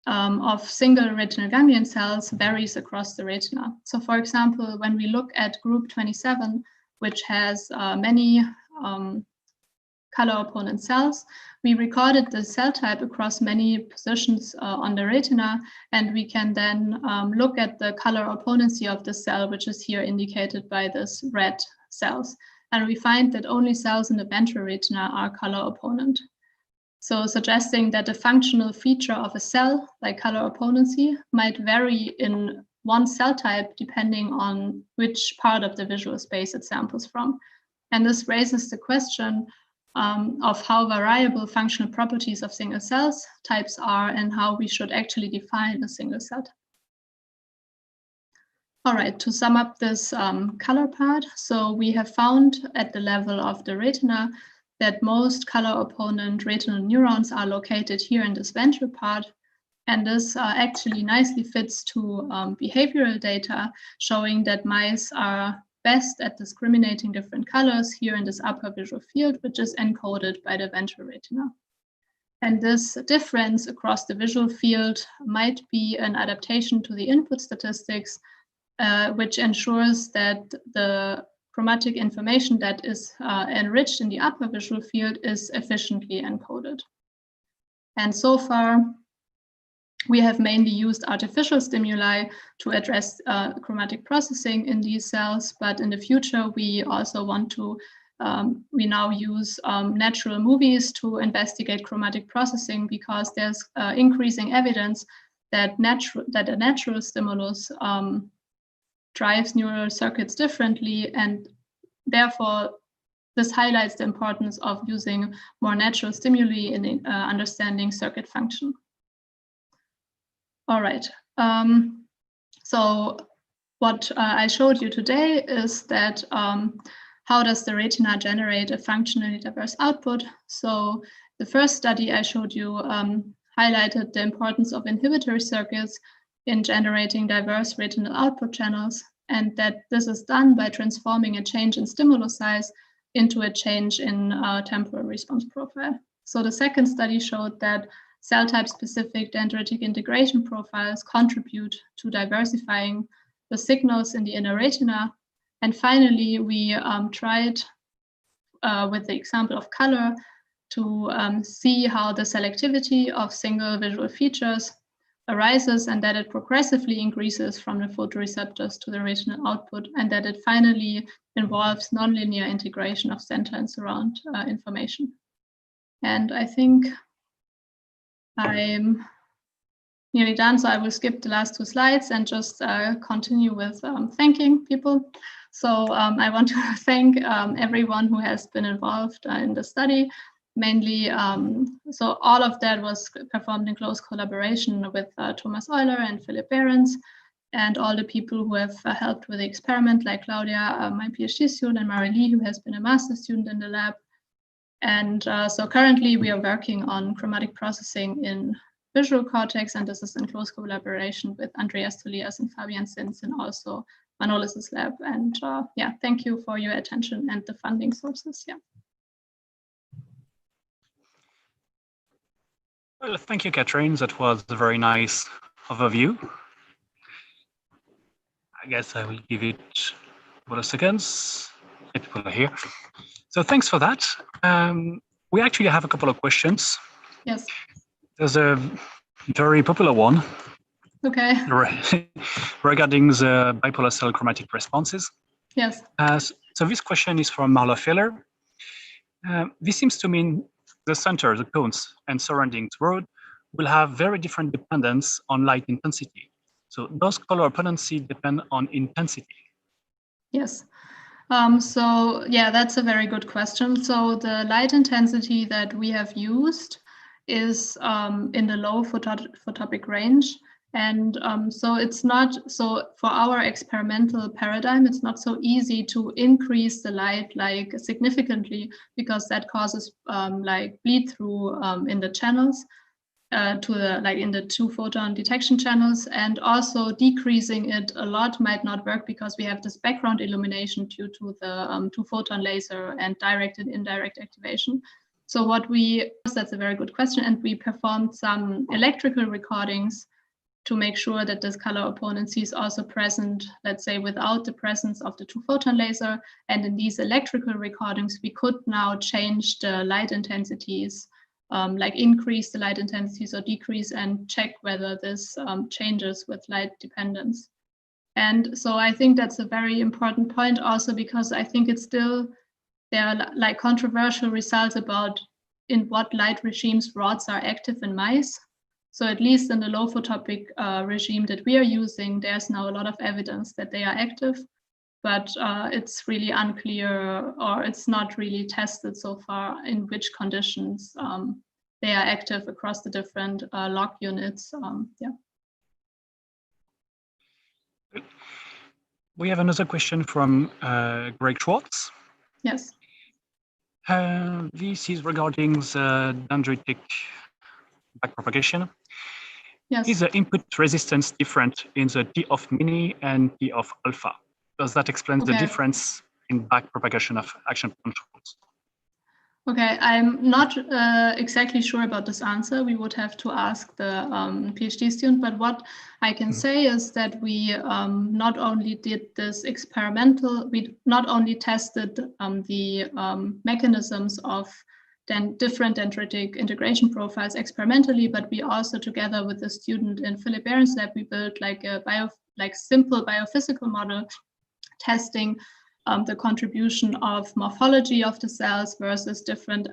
of single retinal ganglion cells varies across the retina. So for example, when we look at group 27, which has many color opponent cells, we recorded the cell type across many positions on the retina, and we can then look at the color opponency of the cell, which is here indicated by this red cells. And we find that only cells in the ventral retina are color opponent. So suggesting that the functional feature of a cell, like color opponency, might vary in one cell type depending on which part of the visual space it samples from. And this raises the question of how variable functional properties of single cells types are and how we should actually define a single cell type. All right, to sum up this color part, so we have found at the level of the retina that most color opponent retinal neurons are located here in this ventral part. And this actually nicely fits to behavioral data showing that mice are best at discriminating different colors here in this upper visual field, which is encoded by the ventral retina. And this difference across the visual field might be an adaptation to the input statistics, which ensures that the chromatic information that is enriched in the upper visual field is efficiently encoded. And so far, we have mainly used artificial stimuli to address chromatic processing in these cells, but in the future, we also want to, we now use natural movies to investigate chromatic processing, because there's increasing evidence that a natural stimulus drives neural circuits differently, and therefore this highlights the importance of using more natural stimuli in understanding circuit function. All right, so what I showed you today is that how does the retina generate a functionally diverse output? So the first study I showed you highlighted the importance of inhibitory circuits in generating diverse retinal output channels, and that this is done by transforming a change in stimulus size into a change in temporal response profile. So the second study showed that cell type specific dendritic integration profiles contribute to diversifying the signals in the inner retina. And finally, we tried with the example of color to see how the selectivity of single visual features arises, and that it progressively increases from the photoreceptors to the retinal output, and that it finally involves nonlinear integration of center and surround information. And I think I'm nearly done, so I will skip the last two slides and just continue with thanking people. So I want to thank everyone who has been involved in the study. Mainly, so all of that was performed in close collaboration with Thomas Euler and Philip Behrens, and all the people who have helped with the experiment, like Claudia, my PhD student, and Marie-Lee, who has been a master student in the lab. And so currently we are working on chromatic processing in visual cortex, and this is in close collaboration with Andreas Tolias and Fabian Sins, and also Manolis's lab. And yeah, thank you for your attention and the funding sources. Yeah. Well, thank you, Katrin. That was a very nice overview. I guess I will give it a couple of seconds. People are here. So thanks for that. We actually have a couple of questions. Yes. There's a very popular one. Okay. Regarding the bipolar cell chromatic responses. Yes. So this question is from Marla Feller. This seems to mean the center, the cones, and surrounding road will have very different dependence on light intensity. So does color potency depend on intensity? Yes. So yeah, that's a very good question. So the light intensity that we have used is in the low photopic range. And so it's not, so for our experimental paradigm, it's not so easy to increase the light like significantly, because that causes like bleed through in the channels. To the like in the 2-photon detection channels, and also decreasing it a lot might not work because we have this background illumination due to the 2-photon laser and direct and indirect activation. So that's a very good question, and we performed some electrical recordings to make sure that this color opponency is also present, let's say without the presence of the 2-photon laser. And in these electrical recordings, we could now change the light intensities, like increase the light intensities or decrease, and check whether this changes with light dependence. And so I think that's a very important point also, because I think it's still, there are like controversial results about in what light regimes rods are active in mice. So at least in the low photopic regime that we are using, there's now a lot of evidence that they are active, but it's really unclear, or it's not really tested so far in which conditions they are active across the different log units. Yeah. We have another question from Greg Schwartz. Yes. This is regarding the dendritic backpropagation. Yes. Is the input resistance different in the T of mini and T of alpha? Does that explain the difference in backpropagation of action controls? Okay, I'm not exactly sure about this answer. We would have to ask the PhD student, but what I can say is that we not only did this experimental, we not only tested the mechanisms of different dendritic integration profiles experimentally, but we also, together with the student in Philip Barron's lab, we built like a simple biophysical model testing the contribution of morphology of the cells versus different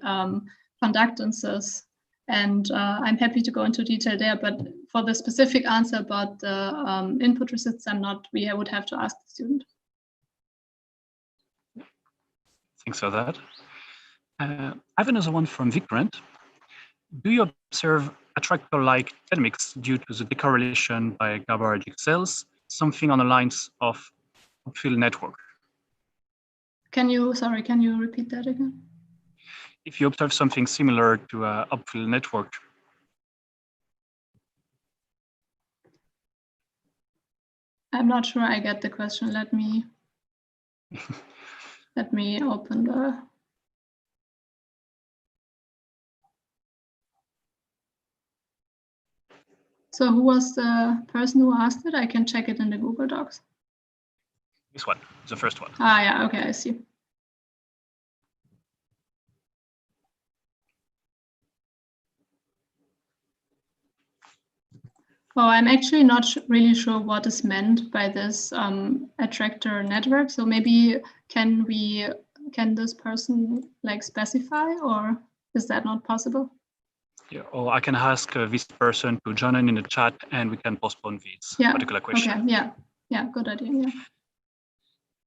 conductances. And I'm happy to go into detail there, but for the specific answer about the input resistance, we would have to ask the student. Thanks for that. I have another one from Vikrant. Do you observe attractor-like dynamics due to the decorrelation by GABAergic cells, something on the lines of upfield network? Can you repeat that again? If you observe something similar to an upfield network. I'm not sure I get the question. Let me open the. So who was the person who asked it? I can check it in the Google Docs. This one, the first one. Ah, yeah, okay, I see. Oh, I'm actually not really sure what is meant by this attractor network. So maybe can this person like specify, or is that not possible? Yeah, or I can ask this person to join in the chat, and we can postpone this particular question. Okay, yeah, good idea. Yeah.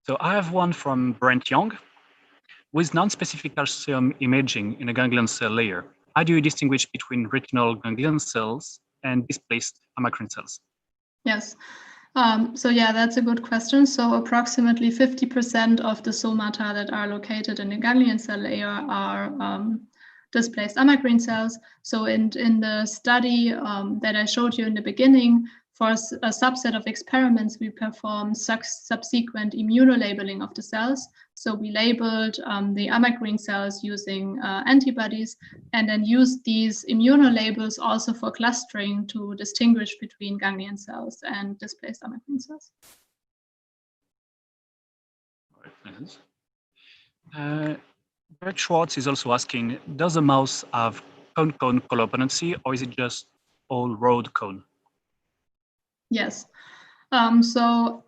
So I have one from Brent Young. With non-specific calcium imaging in a ganglion cell layer, how do you distinguish between retinal ganglion cells and displaced amacrine cells? Yes. So yeah, that's a good question. So approximately 50% of the somata that are located in the ganglion cell layer are displaced amacrine cells. So in the study that I showed you in the beginning, for a subset of experiments, we performed subsequent immunolabeling of the cells. So we labeled the amacrine cells using antibodies, and then used these immunolabels also for clustering to distinguish between ganglion cells and displaced amacrine cells. All right, thanks. Greg Schwartz is also asking, does a mouse have cone-cone color opponency, or is it just all road cone? Yes. So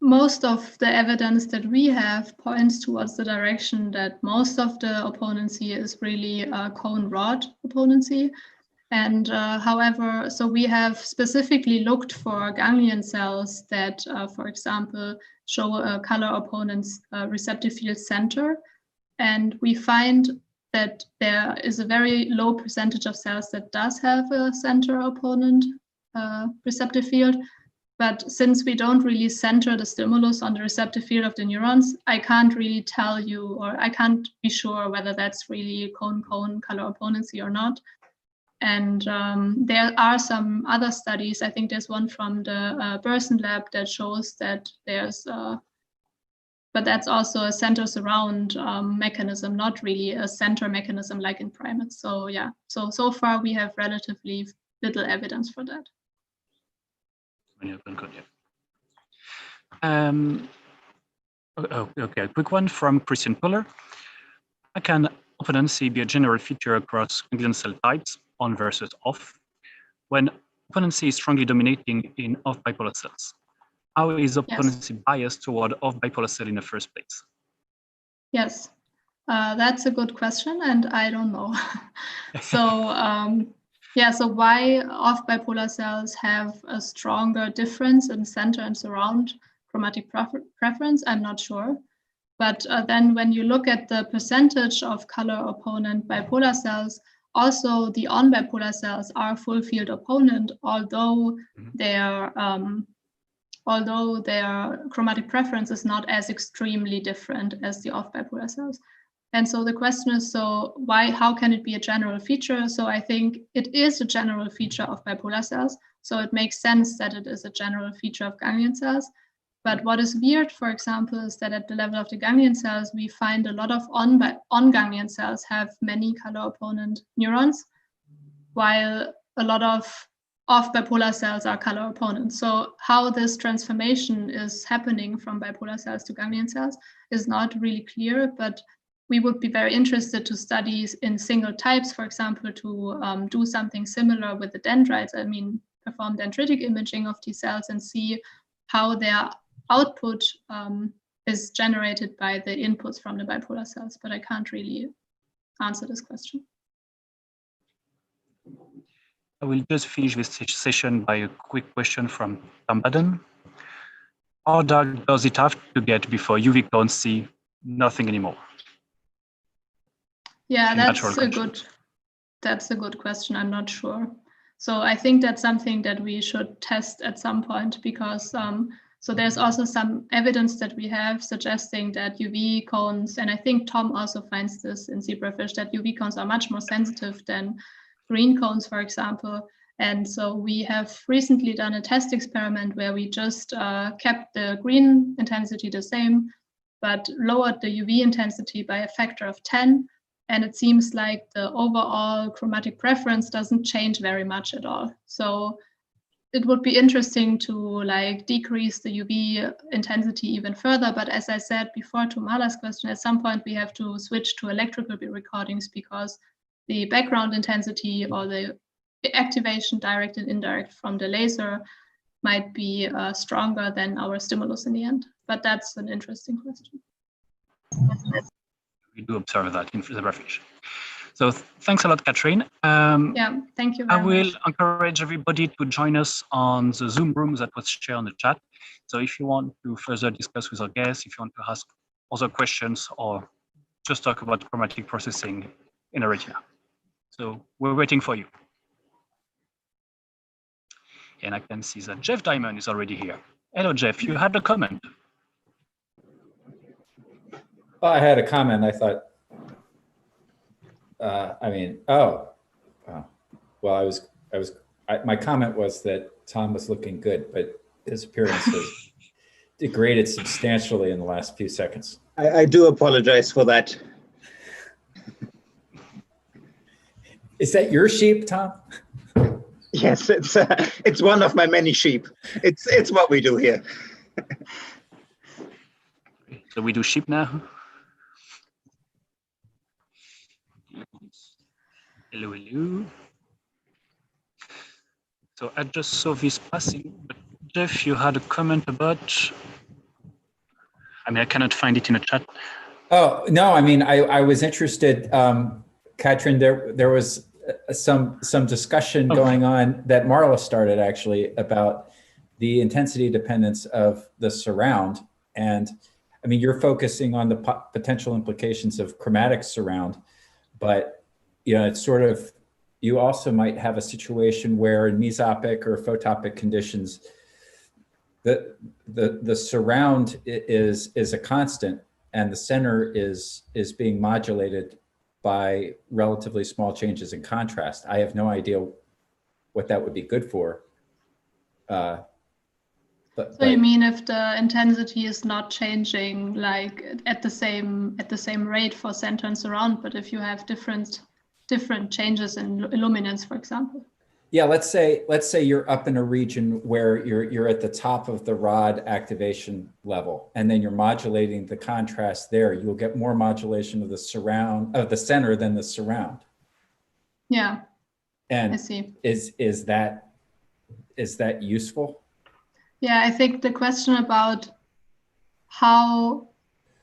most of the evidence that we have points towards the direction that most of the opponency is really cone rod opponency. And however, so we have specifically looked for ganglion cells that, for example, show a color opponent's receptive field center. And we find that there is a very low percentage of cells that does have a center opponent receptive field. But since we don't really center the stimulus on the receptive field of the neurons, I can't really tell you, or I can't be sure whether that's really cone-cone color opponency or not. And there are some other studies. I think there's one from the Burson lab that shows that there's, but that's also a center surround mechanism, not really a center mechanism like in primates. So yeah, so far we have relatively little evidence for that. Okay, a quick one from Christian Puller. How can opponency be a general feature across ganglion cell types, on versus off, when opponency is strongly dominating in off bipolar cells? How is opponency biased toward off bipolar cell in the first place? Yes, that's a good question, and I don't know. So why off bipolar cells have a stronger difference in center and surround chromatic preference, I'm not sure. But then when you look at the percentage of color opponent bipolar cells, also the on bipolar cells are full field opponent, although their chromatic preference is not as extremely different as the off bipolar cells. And so the question is, so how can it be a general feature? So I think it is a general feature of bipolar cells. So it makes sense that it is a general feature of ganglion cells. But what is weird, for example, is that at the level of the ganglion cells, we find a lot of on ganglion cells have many color opponent neurons, while a lot of off bipolar cells are color opponents. So how this transformation is happening from bipolar cells to ganglion cells is not really clear, but we would be very interested to study in single types, for example, to do something similar with the dendrites. I mean, perform dendritic imaging of T cells and see how their output is generated by the inputs from the bipolar cells, but I can't really answer this question. I will just finish this session by a quick question from Tom Baden. How dark does it have to get before UV cones see nothing anymore? Yeah, that's a good question. I'm not sure. So I think that's something that we should test at some point, because so there's also some evidence that we have suggesting that UV cones, and I think Tom also finds this in zebrafish, that UV cones are much more sensitive than green cones, for example. And so we have recently done a test experiment where we just kept the green intensity the same, but lowered the UV intensity by a factor of 10. And it seems like the overall chromatic preference doesn't change very much at all. So it would be interesting to decrease the UV intensity even further. But as I said before to Mala's question, at some point we have to switch to electrical recordings, because the background intensity or the activation, direct and indirect, from the laser might be stronger than our stimulus in the end. But that's an interesting question. We do observe that in zebrafish. So thanks a lot, Katrin. Yeah, thank you very much. I will encourage everybody to join us on the Zoom room that was shared on the chat. So if you want to further discuss with our guests, if you want to ask other questions, or just talk about chromatic processing in a retina. So we're waiting for you. And I can see that Jeff Diamond is already here. Hello, Jeff, you had a comment. Well, I had a comment. I thought, my comment was that Tom was looking good, but his appearance has degraded substantially in the last few seconds. I do apologize for that. Is that your sheep, Tom? Yes, it's one of my many sheep. It's what we do here. So we do sheep now. Hello, hello. So I just saw this passing, but Jeff, you had a comment about, I mean, I cannot find it in a chat. Oh, no, I mean, I was interested, Katrin, there was some discussion going on that Marla started actually about the intensity dependence of the surround. And I mean, you're focusing on the potential implications of chromatic surround, but you know, it's sort of, you also might have a situation where in mesopic or photopic conditions, the surround is a constant and the center is being modulated by relatively small changes in contrast. I have no idea what that would be good for. So you mean if the intensity is not changing like at the same rate for center and surround, but if you have different changes in illuminance, for example? Yeah, let's say you're up in a region where you're at the top of the rod activation level, and then you're modulating the contrast there. You'll get more modulation of the surround of the center than the surround. Yeah, and I see. Is that useful? Yeah, I think the question about how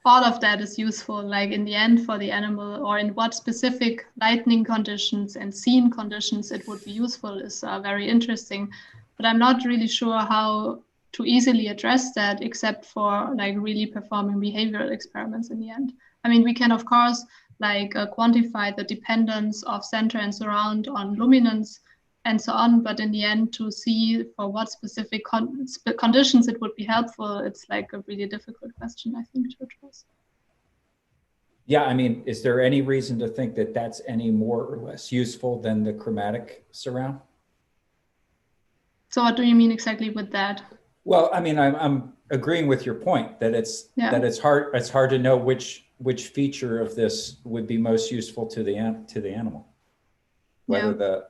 all of that is useful, like in the end for the animal, or in what specific lighting conditions and scene conditions it would be useful, is very interesting. But I'm not really sure how to easily address that, except for like really performing behavioral experiments in the end. I mean, we can of course like quantify the dependence of center and surround on luminance and so on, but in the end, to see for what specific conditions it would be helpful, it's like a really difficult question, I think, to address. Yeah, I mean, is there any reason to think that that's any more or less useful than the chromatic surround? So what do you mean exactly with that? Well, I mean, I'm agreeing with your point that it's hard to know which feature of this would be most useful to the animal, whether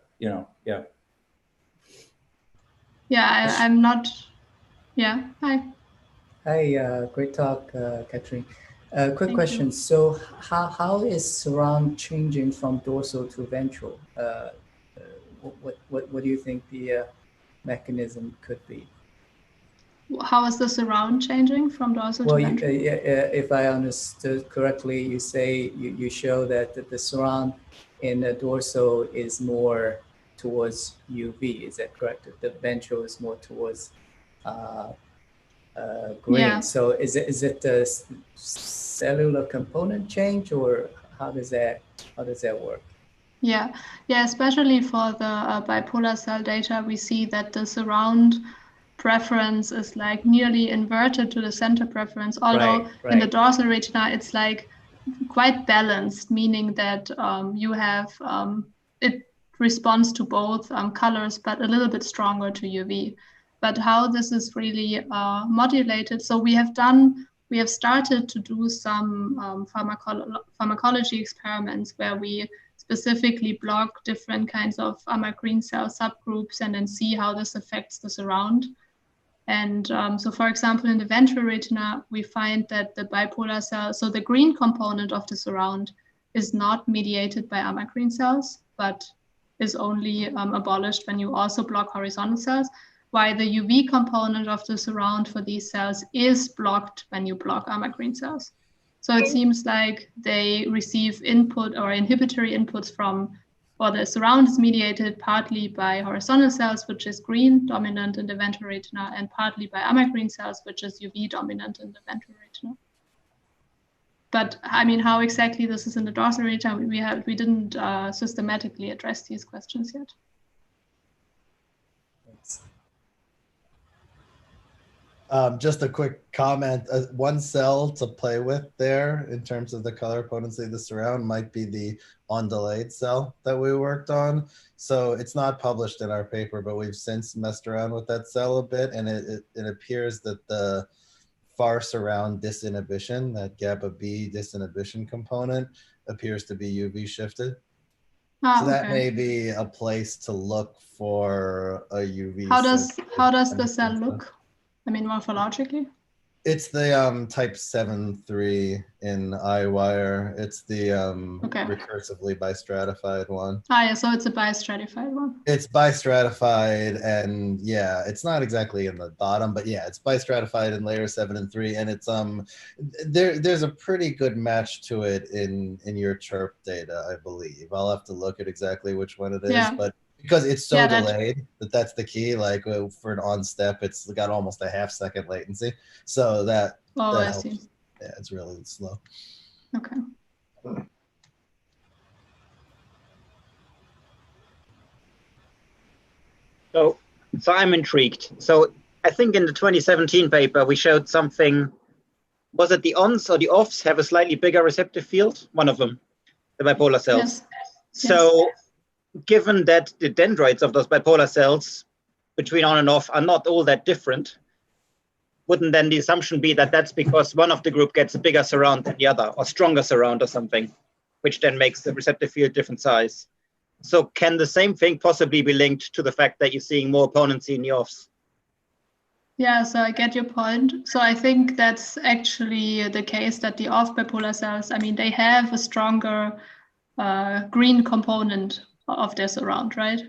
I'm not. Yeah. Hi. Hi. Great talk, Katrin. Quick question. So how is surround changing from dorsal to ventral? What do you think the mechanism could be? How is the surround changing from dorsal to ventral? If I understood correctly, you say you show that the surround in the dorsal is more towards UV. Is that correct? The ventral is more towards green. Yeah. So is it the cellular component change, or how does that work? Yeah, especially for the bipolar cell data, we see that the surround preference is like nearly inverted to the center preference, although in the dorsal retina it's like quite balanced, meaning that you have it responds to both colors, but a little bit stronger to UV. But how this is really modulated, so we have started to do some pharmacology experiments where we specifically block different kinds of green cell subgroups and then see how this affects the surround. And so, for example, in the ventral retina, we find that the bipolar cell, so the green component of the surround, is not mediated by amacrine cells, but is only abolished when you also block horizontal cells, while the UV component of the surround for these cells is blocked when you block amacrine cells. So it seems like they receive input or inhibitory inputs from, or the surround is mediated partly by horizontal cells, which is green dominant in the ventral retina, and partly by amacrine cells, which is UV dominant in the ventral retina. But I mean, how exactly this is in the dorsal retina, we didn't systematically address these questions yet. Just a quick comment. One cell to play with there in terms of the color potency of the surround might be the undelayed cell that we worked on. So it's not published in our paper, but we've since messed around with that cell a bit, and it appears that the far surround disinhibition, that GABA B disinhibition component, appears to be UV shifted. So that may be a place to look for a UV. How does the cell look? I mean, morphologically? It's the type 7-3 in iWire. It's the recursively bistratified one. Ah, yeah, so it's a bistratified one. It's bistratified, and yeah, it's not exactly in the bottom, but yeah, it's bistratified in layer 7 and 3, and it's there's a pretty good match to it in your chirp data, I believe. I'll have to look at exactly which one it is, but because it's so delayed that's the key. Like for an on step, it's got almost a ½ second latency, so that I helps. see. Yeah, it's really slow. Okay. So I'm intrigued. So I think in the 2017 paper we showed something. Was it the ons or the offs have a slightly bigger receptive field? One of them, the bipolar cells. Yes. So given that the dendrites of those bipolar cells between on and off are not all that different, wouldn't then the assumption be that that's because one of the group gets a bigger surround than the other, or stronger surround or something, which then makes the receptive field different size? So can the same thing possibly be linked to the fact that you're seeing more opponency in the offs? Yeah, so I get your point. So I think that's actually the case that the off bipolar cells, I mean, they have a stronger green component of their surround, right?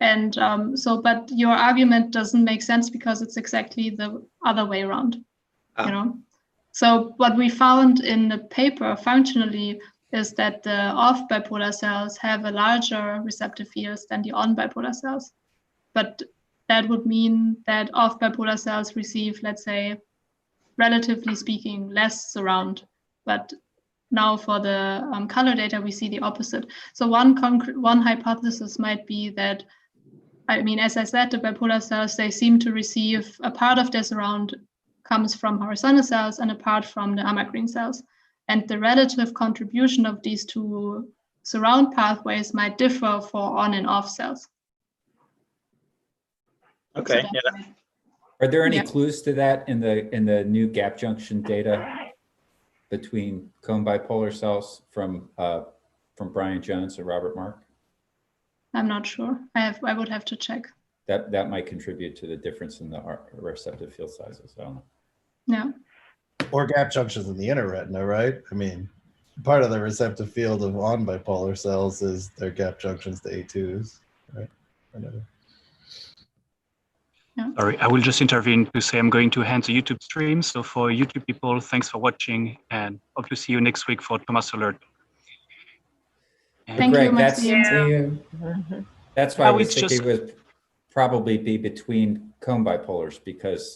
And but your argument doesn't make sense because it's exactly the other way around, you know? So what we found in the paper functionally is that the off bipolar cells have a larger receptive fields than the on bipolar cells. But that would mean that off bipolar cells receive, let's say, relatively speaking, less surround. But now for the color data, we see the opposite. So one hypothesis might be that, I mean, as I said, the bipolar cells, they seem to receive a part of their surround comes from horizontal cells and a part from the amacrine cells. And the relative contribution of these two surround pathways might differ for on and off cells. Okay. So yeah. Are there any clues to that in the new gap junction data between cone bipolar cells from Brian Jones and Robert Mark? I'm not sure. I would have to check. That might contribute to the difference in the receptive field sizes. I don't know. Yeah. Or gap junctions in the inner retina, right? I mean, part of the receptive field of on bipolar cells is their gap junctions to A2s, right? Yeah. Sorry, I will just intervene to say I'm going to end the YouTube stream. So for YouTube people, thanks for watching, and hope to see you next week for Thomas Alert. Thank Greg, you, Maxime. That's why I was thinking it would probably be between cone bipolars, because